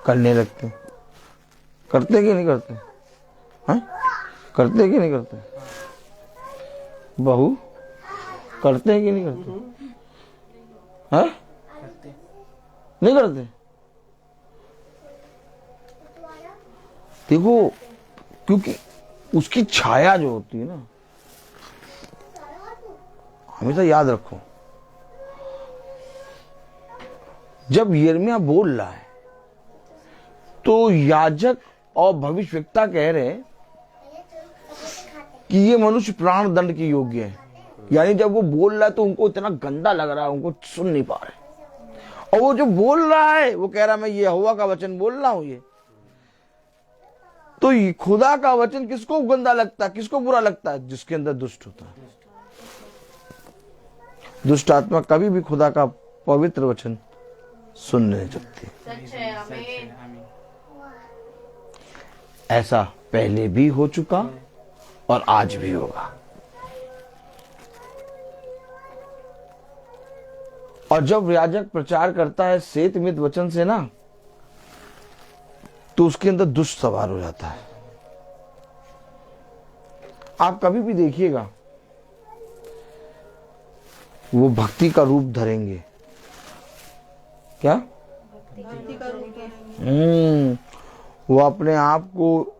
करने लगते हैं। करते कि नहीं करते? हाँ, करते कि नहीं करते? बहू करते कि नहीं करते? हाँ, नहीं करते? देखो, क्योंकि उसकी छाया जो होती है ना, हमेशा याद रखो, जब यिर्मयाह बोल रहा है तो याजक और भविष्यवक्ता कह रहे हैं कि ये मनुष्य प्राण दंड के योग्य है। यानी जब वो बोल रहा है तो उनको इतना गंदा लग रहा है, उनको सुन नहीं पा रहे। और वो जो बोल रहा है वो कह रहा है मैं यहोवा का वचन बोल रहा हूं। ये तो खुदा का वचन किसको गंदा लगता है, किसको बुरा लगता है? जिसके अंदर दुष्ट होता है। दुष्ट आत्मा कभी भी खुदा का पवित्र वचन सुन नहीं सकती। ऐसा पहले भी हो चुका और आज भी होगा। और जब याजक प्रचार करता है सेतमित वचन से ना, तो उसके अंदर दुष्ट सवार हो जाता है। आप कभी भी देखिएगा, वो भक्ति का रूप धरेंगे। क्या? भक्ति का रूप धरेंगे। वो अपने आप को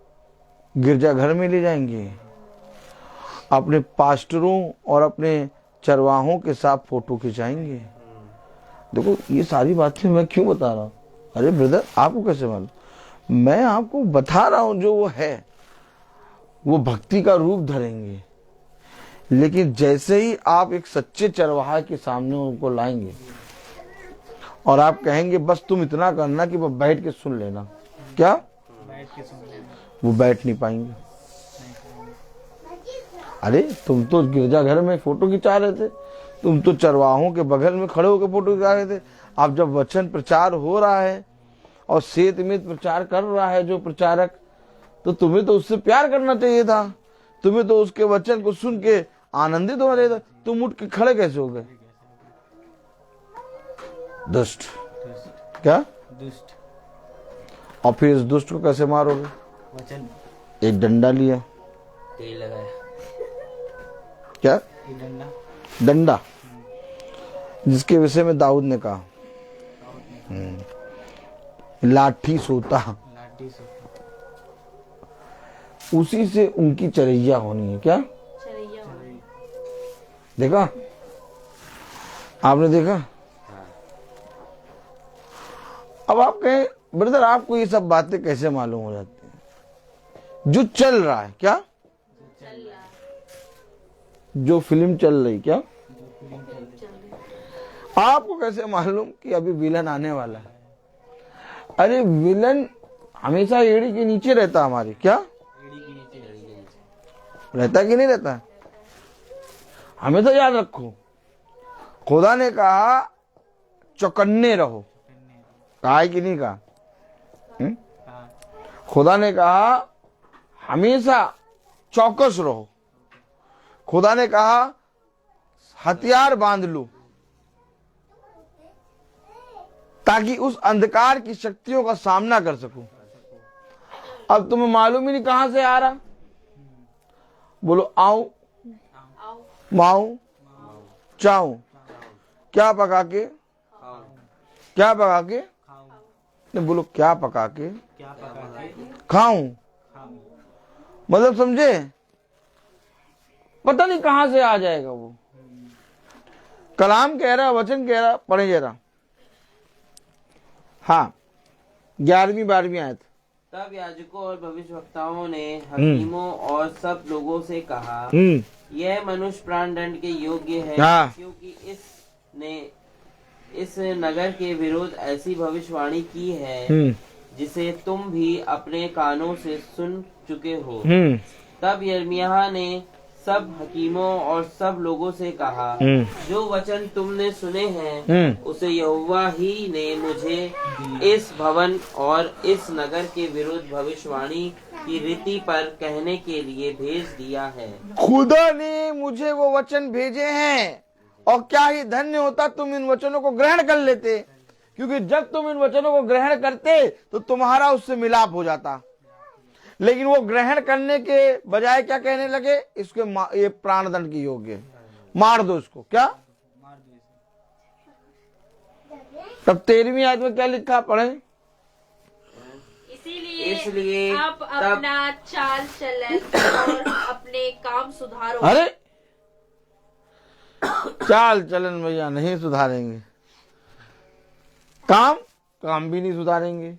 गिरजाघर में ले जाएंगे, अपने पास्टरों और अपने चरवाहों के साथ फोटो खिंचाएंगे। देखो, ये सारी बातें मैं क्यों बता रहा हूं? अरे ब्रदर, आपको कैसे मालूम? मैं आपको बता रहा हूं, जो वो है वो भक्ति का रूप धरेंगे। लेकिन जैसे ही आप एक सच्चे चरवाहा के सामने उनको लाएंगे और आप कहेंगे बस तुम इतना करना कि वो बैठ के सुन लेना, क्या? वो बैठ नहीं पाएंगे। अरे तुम तो गिरजाघर में फोटो खिंचा रहे थे, तुम तो चरवाहों के बगल में खड़े होकर फोटो खिंचा रहे थे। अब जब वचन प्रचार हो रहा है और सेत में प्रचार कर रहा है जो प्रचारक, तो तुम्हें तो उससे प्यार करना चाहिए था, तुम्हें तो उसके वचन को सुन के आनंदित होना चाहिए था। तुम उठ के खड़े कैसे हो गए? दुष्ट। क्या दुष्ट। और फिर इस दुष्ट को कैसे मारोगे? वचन। एक डंडा लिया। तेल लगाया। क्या? एक डंडा। डंडा, जिसके विषय में दाऊद ने कहा लाठी सोता, लाठी से। उसी से उनकी चरैया होनी है। क्या? चरैया। देखा? आपने देखा? अब आप कहें ब्रदर आपको ये सब बातें कैसे मालूम हो जाती हैं? जो चल रहा है। क्या? जो फिल्म चल रही। क्या? आपको कैसे मालूम कि अभी विलन आने वाला है? अरे विलन हमेशा एड़ी के नीचे रहता हमारी। क्या? रहता कि नहीं रहता? हमेशा याद रखो, खुदा ने कहा चौकन्ने रहो। कहा है कि नहीं कहा? खुदा ने कहा हमेशा चौकस रहो। खुदा ने कहा हथियार बांध लो, ताकि उस अंधकार की शक्तियों का सामना कर सको। अब तुम्हें मालूम ही नहीं कहां से आ रहा। बोलो आऊं, माऊं, चाऊं। क्या पका के? क्या पका के? नहीं, बोलो क्या पका के? क्या पका के? खाऊं। मतलब समझे? पता नहीं कहां से आ जाएगा वो। कलाम कह रहा, वचन कह रहा, पढ़े जरा। हाँ, 11वीं 12वीं आयत। तब याजकों और भविष्यवक्ताओं ने हकीमों और सब लोगों से कहा, यह मनुष्य प्राण दंड के योग्य है, हाँ। क्योंकि इसने इस नगर के विरुद्ध ऐसी भविष्यवाणी की है जिसे तुम भी अपने कानों से सुन चुके हो। तब यिर्मयाह ने सब हकीमों और सब लोगों से कहा, जो वचन तुमने सुने हैं उसे यहोवा ही ने मुझे इस भवन और इस नगर के विरुद्ध भविष्यवाणी की रीति पर कहने के लिए भेज दिया है। खुदा ने मुझे वो वचन भेजे हैं, और क्या ही धन्य होता तुम इन वचनों को ग्रहण कर लेते, क्योंकि जब तुम इन वचनों को ग्रहण करते तो तुम्हारा उससे मिलाप हो जाता। लेकिन वो ग्रहण करने के बजाय क्या कहने लगे? इसके ये प्राणदंड की योग्य है, मार दो इसको। क्या? तब 13वीं आयत में क्या लिखा? पढ़े। इसलिए आप अपना चाल चलन और अपने काम सुधारो। अरे चाल चलन भैया नहीं सुधारेंगे, काम भी नहीं सुधारेंगे।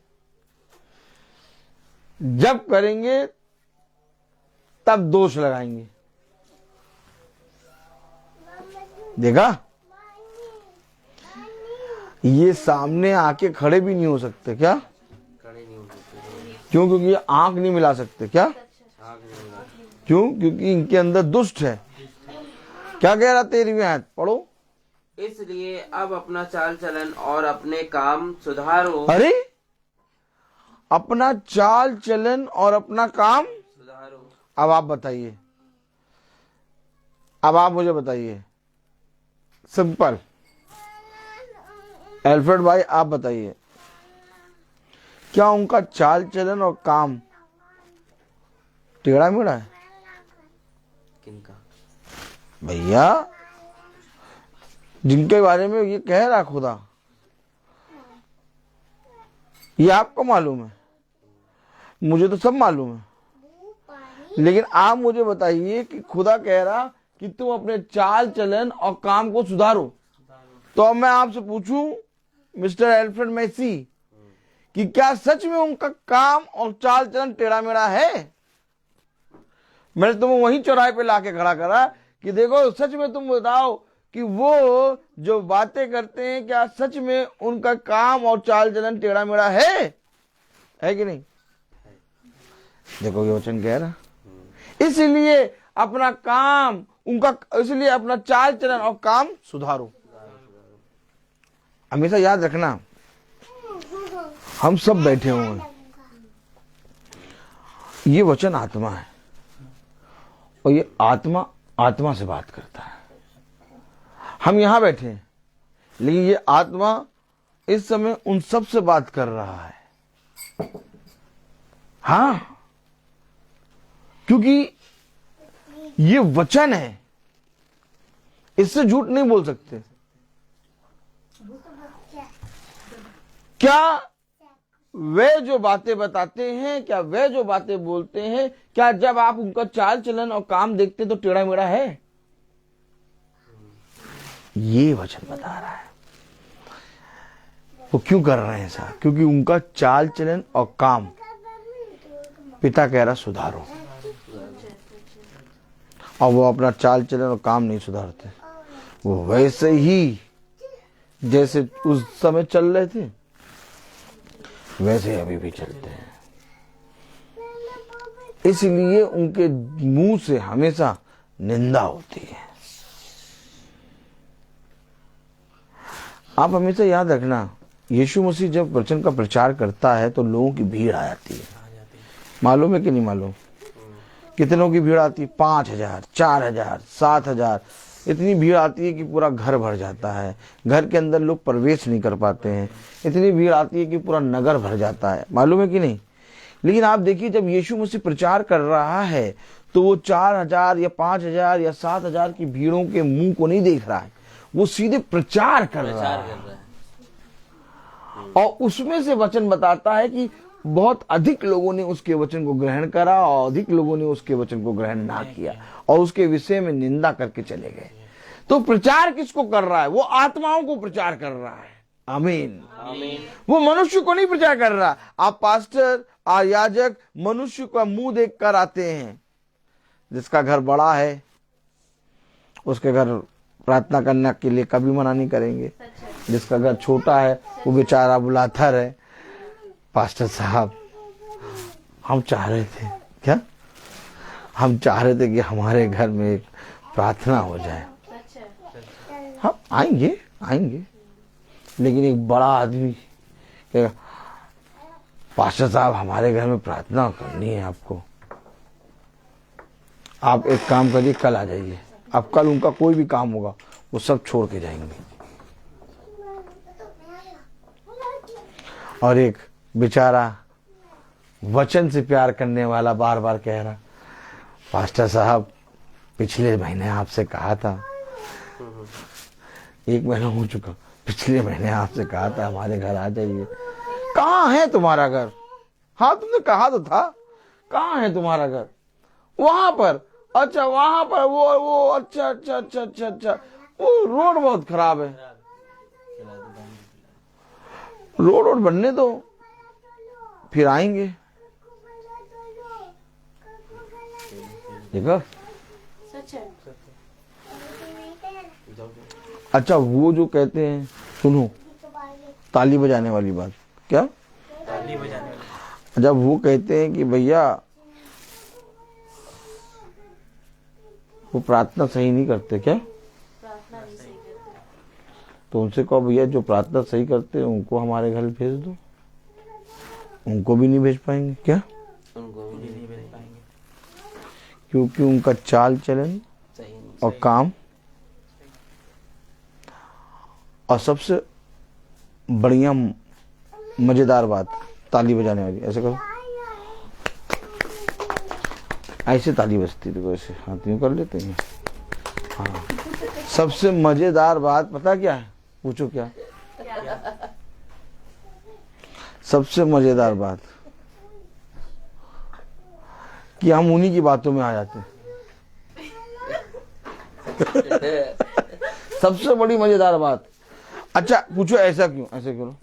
जब करेंगे तब दोष लगाएंगे। देखा? ये सामने आके खड़े भी नहीं हो सकते। क्या? खड़े नहीं हो सकते। क्यों? क्योंकि ये आंख नहीं मिला सकते। क्या? क्यों? क्योंकि इनके अंदर दुष्ट है। क्या कह रहा 13वीं आयत? पढ़ो। इसलिए अब अपना चाल चलन और अपने काम सुधारो। अरे अपना चाल चलन और अपना काम सुधारो। अब आप बताइए, अब आप मुझे बताइए, सिंपल। एल्फ्रेड भाई आप बताइए, क्या उनका चाल चलन और काम टेढ़ा मेढ़ा है? किनका? भैया जिनके बारे में ये कह रहा खुदा, ये आपको मालूम है, मुझे तो सब मालूम है। लेकिन आप मुझे बताइए कि खुदा कह रहा कि तुम अपने चाल चलन और काम को सुधारो। तो अब मैं आपसे पूछूं मिस्टर एल्फ्रेड मैसी कि क्या सच में उनका काम और चाल चलन टेढ़ा मेढ़ा है? मैंने तुम्हें वहीं चौराहे पे लाके खड़ा करा कि देखो सच में तुम बताओ कि वो जो बातें करते हैं क्या सच में उनका काम और चाल चलन टेढ़ा मेढ़ा है कि नहीं? देखो ये वचन कह रहा, इसलिए अपना काम उनका, इसलिए अपना चाल चलन और काम सुधारो। हमेशा याद रखना, हम सब बैठे हुए हैं, ये वचन आत्मा है और ये आत्मा आत्मा से बात करता है। हम यहां बैठे हैं लेकिन ये आत्मा इस समय उन सब से बात कर रहा है। हाँ, क्योंकि ये वचन है, इससे झूठ नहीं बोल सकते। क्या वे जो बातें बताते हैं, क्या वे जो बातें बोलते हैं, क्या जब आप उनका चाल चलन और काम देखते तो टेढ़ा मेढ़ा है? ये वचन बता रहा है। वो क्यों कर रहे हैं ऐसा? क्योंकि उनका चाल चलन और काम पिता कह रहा सुधारो, और वो अपना चाल चलन और काम नहीं सुधारते। वो वैसे ही जैसे उस समय चल रहे थे वैसे अभी भी चलते हैं। इसलिए उनके मुंह से हमेशा निंदा होती है। आप हमेशा याद रखना, यीशु मसीह जब वचन का प्रचार करता है तो लोगों की भीड़ आ जाती है। मालूम है कि नहीं मालूम? कितनों की भीड़ आती है? 5,000, 4,000, 7,000, इतनी भीड़ आती है कि पूरा घर भर जाता है। घर के अंदर लोग प्रवेश नहीं कर पाते हैं। इतनी भीड़ आती है कि पूरा नगर भर जाता है। मालूम है कि नहीं? लेकिन आप देखिए, जब यीशु मसीह प्रचार कर रहा है तो वो 4,000 या 5,000 या 7,000 की भीड़ों के मुंह को नहीं देख रहा है, वो सीधे प्रचार कर रहा है। और उसमें से वचन बताता है कि बहुत अधिक लोगों ने उसके वचन को ग्रहण करा और अधिक लोगों ने उसके वचन को ग्रहण ना किया और उसके विषय में निंदा करके चले गए। तो प्रचार किसको कर रहा है? वो आत्माओं को प्रचार कर रहा है। आमीन, आमीन। वो मनुष्य को नहीं प्रचार कर रहा। आप पास्टर और याजक मनुष्य का मुंह देख कर आते हैं। जिसका घर बड़ा है उसके घर प्रार्थना करने के लिए कभी मना नहीं करेंगे। जिसका घर छोटा है वो बेचारा बुलाथर है। पास्टर साहब, हम चाह रहे थे, क्या हम चाह रहे थे कि हमारे घर में एक प्रार्थना हो जाए। हम आएंगे, लेकिन एक बड़ा आदमी कहेगा पास्टर साहब हमारे घर में प्रार्थना करनी है आपको, आप एक काम करिए कल आ जाइए। अब कल उनका कोई भी काम होगा वो सब छोड़ के जाएंगे। और एक बेचारा वचन से प्यार करने वाला बार बार कह रहा, पास्टर साहब पिछले महीने आपसे कहा था, 1 महीना हो चुका, पिछले महीने आपसे कहा था हमारे घर आ जाइए। कहाँ है तुम्हारा घर? हाँ तुमने कहा तो था। कहाँ है तुम्हारा घर? वहां पर। अच्छा वहां पर वो अच्छा अच्छा अच्छा अच्छा अच्छा, वो रोड बहुत खराब है। रोड बनने दो, फिर आएंगे। देखो सच है। अच्छा वो जो कहते हैं, सुनो ताली बजाने वाली बात, क्या ताली बजाने वाली। जब वो कहते हैं कि भैया वो प्रार्थना सही नहीं करते, क्या प्रार्थना नहीं सही करते। तो उनसे कहो भैया जो प्रार्थना सही करते हैं उनको हमारे घर भेज दो। उनको भी नहीं भेज पाएंगे, क्या उनको भी नहीं भेज पाएंगे क्योंकि उनका चाल चलन सही नहीं। और काम। और सबसे बढ़िया मजेदार बात, ताली बजाने वाली, ऐसे करो, ऐसे ताली बजती देखो, ऐसे हाथ यूं कर लेते हैं। हाँ, सबसे मजेदार बात पता क्या है? पूछो क्या? सबसे मजेदार बात कि हम उन्हीं की बातों में आ जाते हैं। सबसे बड़ी मजेदार बात। अच्छा पूछो ऐसा क्यों? ऐसे करो,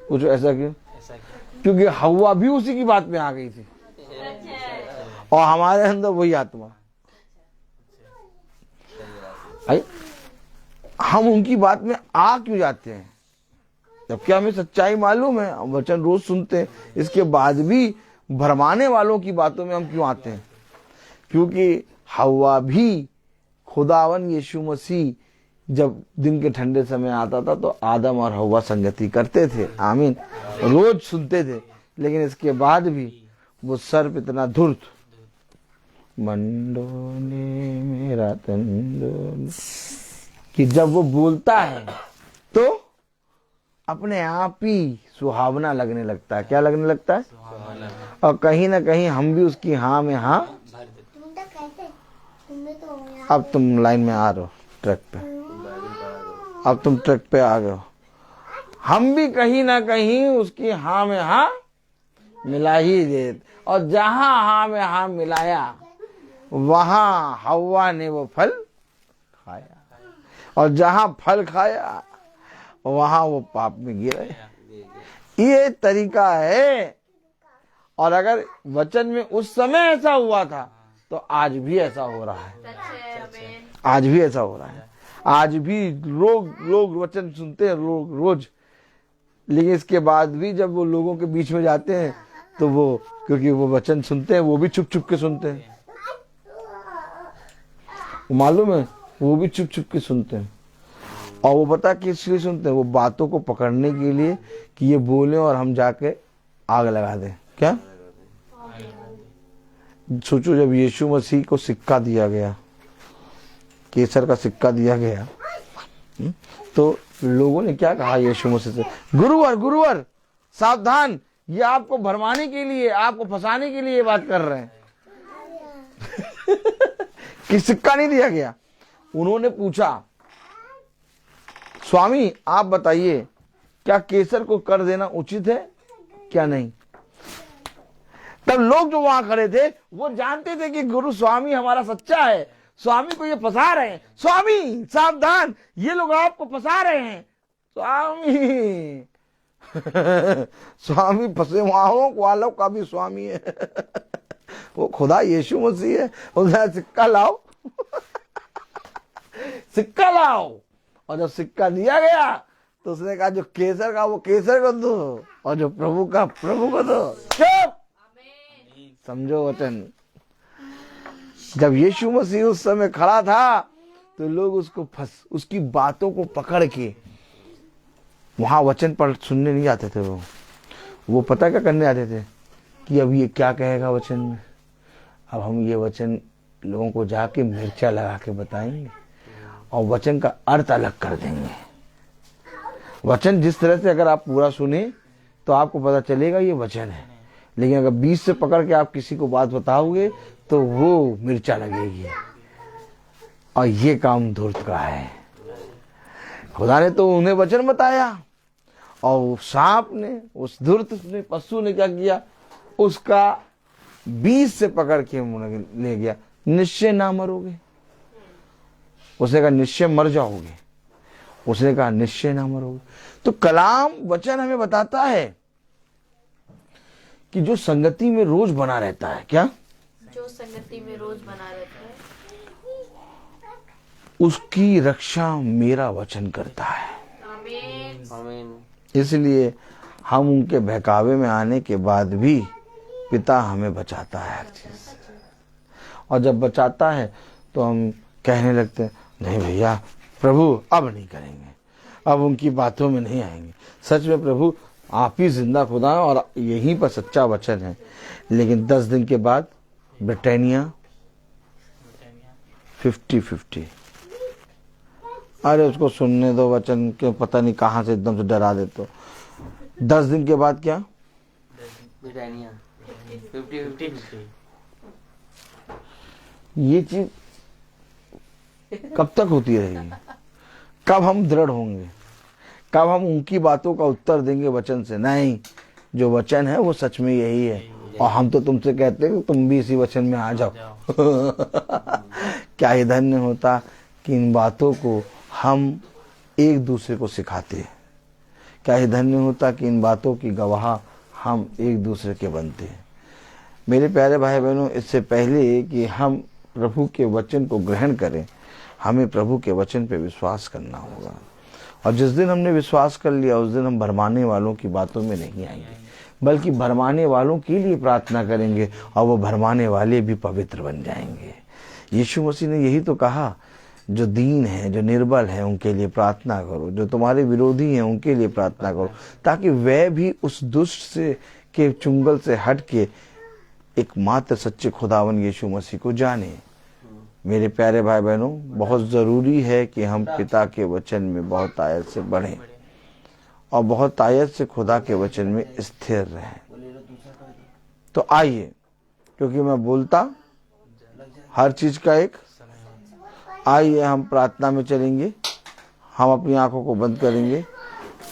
पूछो ऐसा क्यों? ऐसा क्यों? क्योंकि हवा भी उसी की बात में आ गई थी और हमारे अंदर वही आत्मा। हम उनकी बात में आ क्यों जाते हैं? जबकि हमें सच्चाई मालूम है, हम वचन रोज सुनते हैं, इसके बाद भी भरमाने वालों की बातों में हम क्यों आते हैं? क्योंकि हव्वा भी खुदावन यीशु मसीह जब दिन के ठंडे समय आता था तो आदम और हव्वा संगति करते थे, आमीन, रोज सुनते थे। लेकिन इसके बाद भी वो सर्प इतना धूर्त, मंडो ने मेरा तंदो, कि जब वो बोलता है तो अपने आप ही सुहावना लगने लगता है। क्या लगने लगता है? और कहीं ना कहीं हम भी उसकी हाँ में हाँ। अब तुम लाइन में आ रहे हो, ट्रक पे, अब तुम ट्रक पे आ गए हो। हम भी कहीं ना कहीं उसकी हाँ में हाँ मिला ही दे, और जहां हाँ में हाँ मिलाया वहां हव्वा ने वो फल खाया, और जहां फल खाया वहां वो पाप में गिरे। ये तरीका है। और अगर वचन में उस समय ऐसा हुआ था तो आज भी ऐसा हो रहा है, आज भी ऐसा हो रहा है। आज भी लोग वचन सुनते हैं रोज, लेकिन इसके बाद भी जब वो लोगों के बीच में जाते हैं तो वो, क्योंकि वो वचन सुनते हैं, वो भी छुप छुप के सुनते हैं। मालूम है, वो भी छुप छुप के सुनते हैं। और वो पता किस लिए सुनते हैं? वो बातों को पकड़ने के लिए कि ये बोले और हम जाके आग लगा दें। क्या सोचो, जब यीशु मसीह को सिक्का दिया गया, केसर का सिक्का दिया गया, तो लोगों ने क्या कहा यीशु मसीह से? गुरुवर सावधान, ये आपको भरमाने के लिए, आपको फंसाने के लिए ये बात कर रहे हैं। कि सिक्का नहीं दिया गया। उन्होंने पूछा, स्वामी आप बताइए, क्या केसर को कर देना उचित है क्या नहीं? तब लोग जो वहां खड़े थे वो जानते थे कि गुरु स्वामी हमारा सच्चा है, स्वामी को ये फंसा रहे हैं। स्वामी सावधान, ये लोग आपको फंसा रहे हैं। स्वामी स्वामी फंसे वालों का भी स्वामी है। वो खुदा यीशु मसीह है। उसने सिक्का लाओ सिक्का लाओ, और जब सिक्का दिया गया तो उसने कहा जो केसर का वो केसर को दो, और जो प्रभु का प्रभु को दो। चुप, समझो वचन। जब यीशु मसीह उस समय खड़ा था तो लोग उसको उसकी बातों को पकड़ के वहां वचन पर सुनने नहीं आते थे। वो पता क्या करने आते थे कि अब ये क्या कहेगा वचन में, अब हम ये वचन लोगों को जाके मिर्चा लगा के बताएंगे और वचन का अर्थ अलग कर देंगे। वचन जिस तरह से अगर आप पूरा सुने तो आपको पता चलेगा ये वचन है, लेकिन अगर बीच से पकड़ के आप किसी को बात बताओगे तो वो मिर्चा लगेगी। और ये काम धूर्त का है। खुदा ने तो उन्हें वचन बताया, और सांप ने, उस धूर्त ने, पशु ने क्या किया? उसका बीच से पकड़ के ले गया। निश्चय ना मरोगे। उसने कहा निश्चय मर जाओगे। उसने कहा निश्चय ना मरोगे। तो कलाम वचन हमें बताता है कि जो संगति में रोज बना रहता है, क्या? जो संगति में रोज बना रहता है, उसकी रक्षा मेरा वचन करता है। आमीन। आमीन। इसलिए हम उनके बहकावे में आने के बाद भी पिता हमें बचाता है हर चीज से। और जब बचाता है तो हम कहने लगते हैं नहीं भैया प्रभु अब नहीं करेंगे, अब उनकी बातों में नहीं आएंगे। सच में प्रभु आप ही जिंदा खुदा हैं और यहीं पर सच्चा वचन है। लेकिन 10 दिन के बाद ब्रिटानिया 50-50। अरे उसको सुनने दो वचन के, पता नहीं कहां से एकदम से डरा देते हो। 10 दिन के बाद क्या? ब्रिटानिया 50-50। ये चीज कब तक होती रहेगी? कब हम दृढ़ होंगे? कब हम उनकी बातों का उत्तर देंगे वचन से? नहीं, जो वचन है वो सच में यही है। और हम तो तुमसे कहते हैं कि तुम भी इसी वचन में आ जाओ। क्या ही धन्य होता कि इन बातों को हम एक दूसरे को सिखाते हैं। क्या ही धन्य होता कि इन बातों की गवाह हम एक दूसरे के बनते हैं। मेरे प्यारे भाई बहनों, इससे पहले कि हम प्रभु के वचन को ग्रहण करें, हमें प्रभु के वचन पे विश्वास करना होगा। और जिस दिन हमने विश्वास कर लिया उस दिन हम भरमाने वालों की बातों में नहीं आएंगे। बल्कि भरमाने वालों के लिए प्रार्थना करेंगे और वो भरमाने वाले भी पवित्र बन जाएंगे। यीशु मसीह ने यही तो कहा, जो दीन है, जो निर्बल है, उनके लिए प्रार्थना करो, जो तुम्हारे विरोधी हैं उनके लिए प्रार्थना करो, ताकि वह भी उस दुष्ट से के चुंगल से हट के एकमात्र सच्चे खुदावन यीशु मसीह को जाने। मेरे प्यारे भाई बहनों, बहुत ज़रूरी है कि हम पिता के वचन में बहुत आयत से बढ़ें और बहुत आयत से खुदा के वचन में स्थिर रहें। तो आइए, क्योंकि मैं बोलता हर चीज का एक, आइए हम प्रार्थना में चलेंगे। हम अपनी आंखों को बंद करेंगे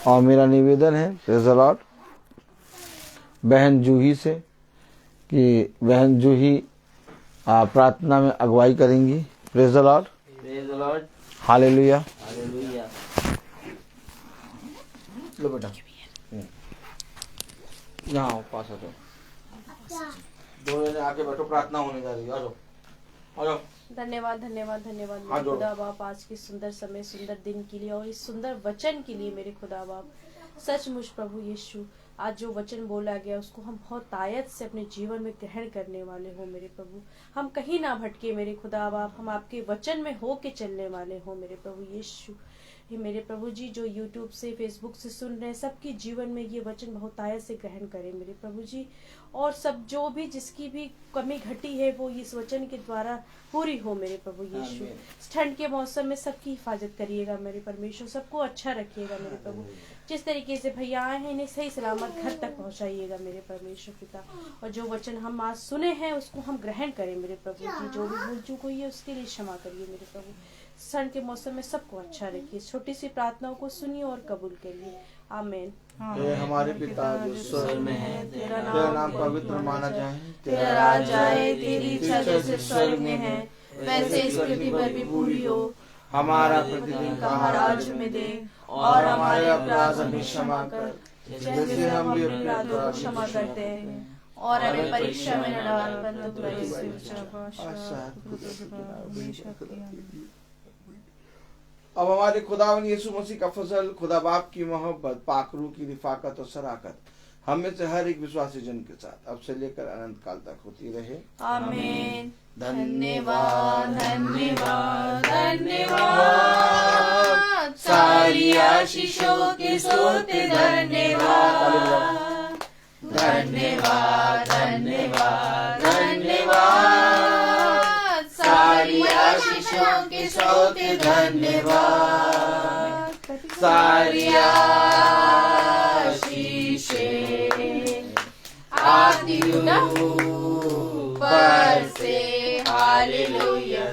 और मेरा निवेदन है प्रेज़ द लॉर्ड बहन जूही से कि बहन जूही प्रार्थना में अगुवाई करेंगी। Praise the Lord, praise the Lord, hallelujah. Hallelujah. लो बेटा, यहाँ आओ, पास आ जाओ, दो जने आके बैठो, प्रार्थना होने जा रही है। आ जाओ, आ जाओ। धन्यवाद धन्यवाद धन्यवाद हाँ, मेरे जोड़ो। खुदा बाप, आज के सुंदर समय, सुंदर दिन के लिए और इस सुंदर वचन के लिए मेरे खुदा बाप। सचमुच प्रभु यीशु, आज जो वचन बोला गया उसको हम बहुत आयत से अपने जीवन में ग्रहण करने वाले हो मेरे प्रभु। हम कहीं ना भटके मेरे खुदा बाप, हम आपके वचन में हो के चलने वाले हो मेरे प्रभु यीशु। ये मेरे प्रभु जी जो यूट्यूब से, फेसबुक से सुन रहे हैं, सबके जीवन में ये वचन बहुत आयत से ग्रहण करें मेरे प्रभु जी। और सब जो भी जिसकी भी कमी घटी है वो इस वचन के द्वारा पूरी हो मेरे प्रभु यीशु। इस ठंड के मौसम में सबकी हिफाजत करिएगा मेरे परमेश्वर, सबको अच्छा रखिएगा मेरे प्रभु। जिस तरीके से भैया आए हैं इन्हें सही सलामत घर तक पहुंचाइएगा मेरे परमेश्वर पिता। और जो वचन हम आज सुने हैं उसको हम ग्रहण करें मेरे प्रभु जी। जो भी भूल चूक हुई है उसके लिए क्षमा करिए मेरे प्रभु। ठंड के मौसम में सबको अच्छा रखिए। छोटी सी प्रार्थनाओं को सुनिए और कबूल करिए। आमीन। हे हमारे पिता जो स्वर्ग में है, तेरा तेरा नाम पवित्र माना जाए, तेरा राज आए, तेरी इच्छा जैसे स्वर्ग में है वैसे इस पृथ्वी पर भी पूरी हो। हमारा प्रतिदिन का आहार आहार आज हमें दे और हमारे अपराध हमें क्षमा कर, जैसे हम भी अपने अपराधों को क्षमा करते हैं, और हमें परीक्षा में न डाल परंतु बुराई से बचा। अब हमारे खुदावन यीशु मसीह का फजल, खुदा बाप की मोहब्बत, पाक रूह की रिफाकत और शराकत हम में से हर एक विश्वासी जन के साथ अब से लेकर अनंत काल तक होती रहे। आमीन। धन्यवाद धन्यवाद धन्यवाद, सारी आशीषों के सोते धन्यवाद। धन्यवाद धन्यवाद धन्यवाद, सारी आशीषों के सोते धन्यवाद। सारी आशीषें आती ऊपर से, हालेलुया।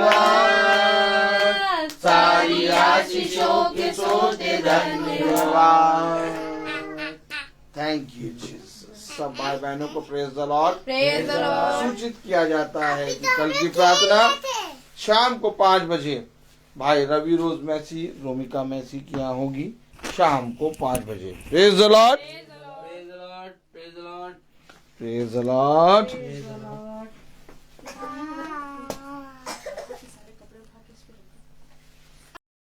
धन्यवाद, सारी आशीषों के सोते धन्यवाद। Thank you Jesus. सब भाई बहनों को praise the Lord. Praise the Lord. सूचित किया जाता है कि कल की प्रार्थना शाम को 5 बजे भाई रवि रोज मैसी, रोमिका मैसी की यहाँ होगी शाम को 5 बजे। Praise the Lord, praise the Lord, praise the Lord, praise the Lord.